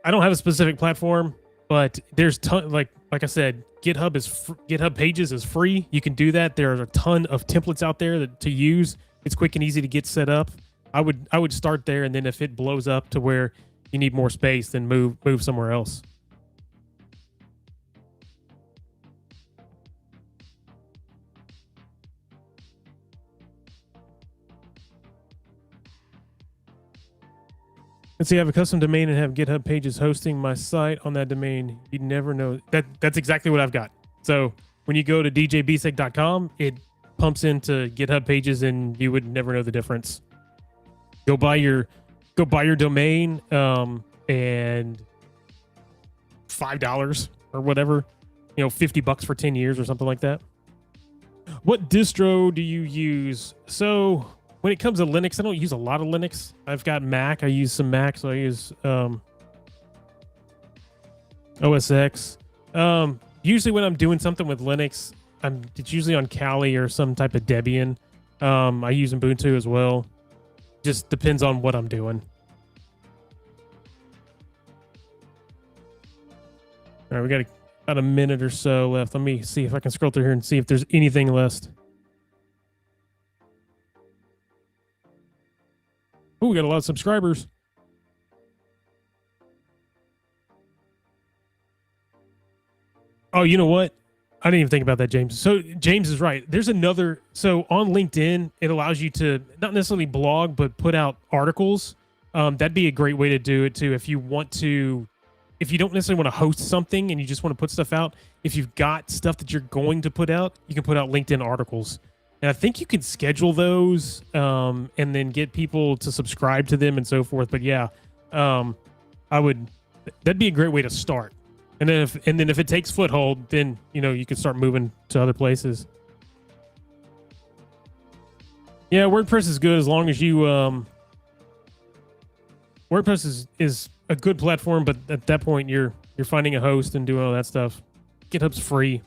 don't have a specific platform, but there's like I said, GitHub Pages is free. You can do that. There are a ton of templates out there to use. It's quick and easy to get set up. I would start there, and then if it blows up to where you need more space, then move somewhere else. Let's see, I have a custom domain and have GitHub Pages hosting my site on that domain. You'd never know. That's exactly what I've got. So when you go to djbsec.com, it pumps into GitHub Pages, and you would never know the difference. Go buy your domain, and $5 or whatever, $50 for 10 years or something like that. What distro do you use? So when it comes to Linux, I don't use a lot of Linux. I've got Mac. I use some Mac, so I use OS X. Usually when I'm doing something with Linux, it's usually on Kali or some type of Debian. I use Ubuntu as well. Just depends on what I'm doing. All right, we got about a minute or so left. Let me see if I can scroll through here and see if there's anything left. Oh, we got a lot of subscribers. Oh, you know what? I didn't even think about that, James. So James is right. There's another. So on LinkedIn, it allows you to not necessarily blog, but put out articles. That'd be a great way to do it too. If you don't necessarily want to host something and you just want to put stuff out, if you've got stuff that you're going to put out, you can put out LinkedIn articles. And I think you can schedule those and then get people to subscribe to them and so forth. But yeah, that'd be a great way to start. And then if it takes foothold, then you can start moving to other places. Yeah, WordPress is good as long as you WordPress is a good platform, but at that point you're you're finding a host and doing all that stuff. GitHub's free.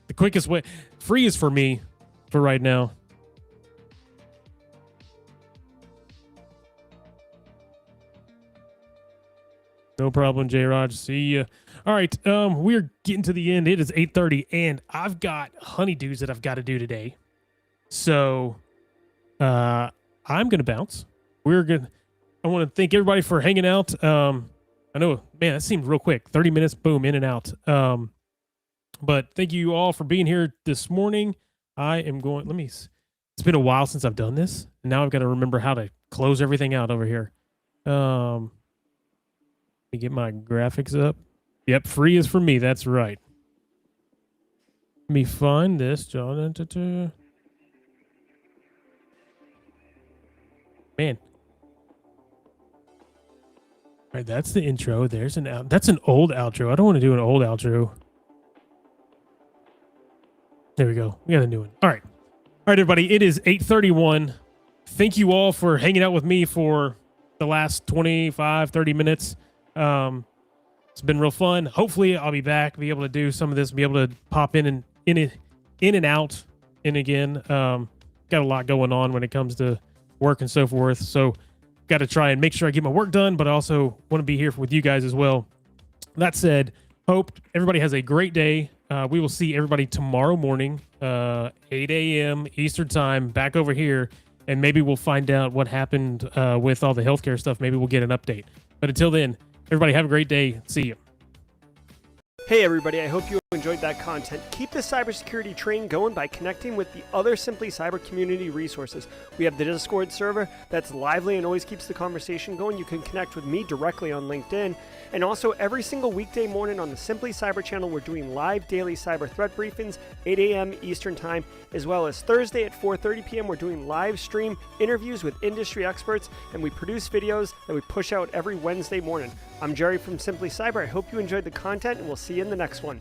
The quickest way, free is for me for right now. No problem, J. Raj. See ya. All right, we're getting to the end. It is 8:30, and I've got honeydews that I've got to do today. So, I'm gonna bounce. I want to thank everybody for hanging out. I know, man, that seemed real quick. 30 minutes, boom, in and out. But thank you all for being here this morning. It's been a while since I've done this, and now I've got to remember how to close everything out over here. Let me get my graphics up. Yep, free is for me. That's right. Let me find this. Man. All right, that's the intro. That's an old outro. I don't want to do an old outro. There we go. We got a new one. All right, everybody. It is 8:31. Thank you all for hanging out with me for the last 25, 30 minutes. It's been real fun. Hopefully I'll be back, be able to do some of this, be able to pop in and out and again. Got a lot going on when it comes to work and so forth. So got to try and make sure I get my work done, but I also want to be here with you guys as well. That said, hope everybody has a great day. We will see everybody tomorrow morning, 8 a.m. Eastern time, back over here, and maybe we'll find out what happened with all the healthcare stuff. Maybe we'll get an update. But until then, everybody have a great day. See you. Hey everybody, I hope you enjoyed that content. Keep the cybersecurity train going by connecting with the other Simply Cyber community resources. We have the Discord server that's lively and always keeps the conversation going. You can connect with me directly on LinkedIn. And also every single weekday morning on the Simply Cyber channel, we're doing live daily cyber threat briefings, 8 a.m. Eastern time, as well as Thursday at 4:30 p.m. We're doing live stream interviews with industry experts, and we produce videos that we push out every Wednesday morning. I'm Jerry from Simply Cyber. I hope you enjoyed the content, and we'll see you in the next one.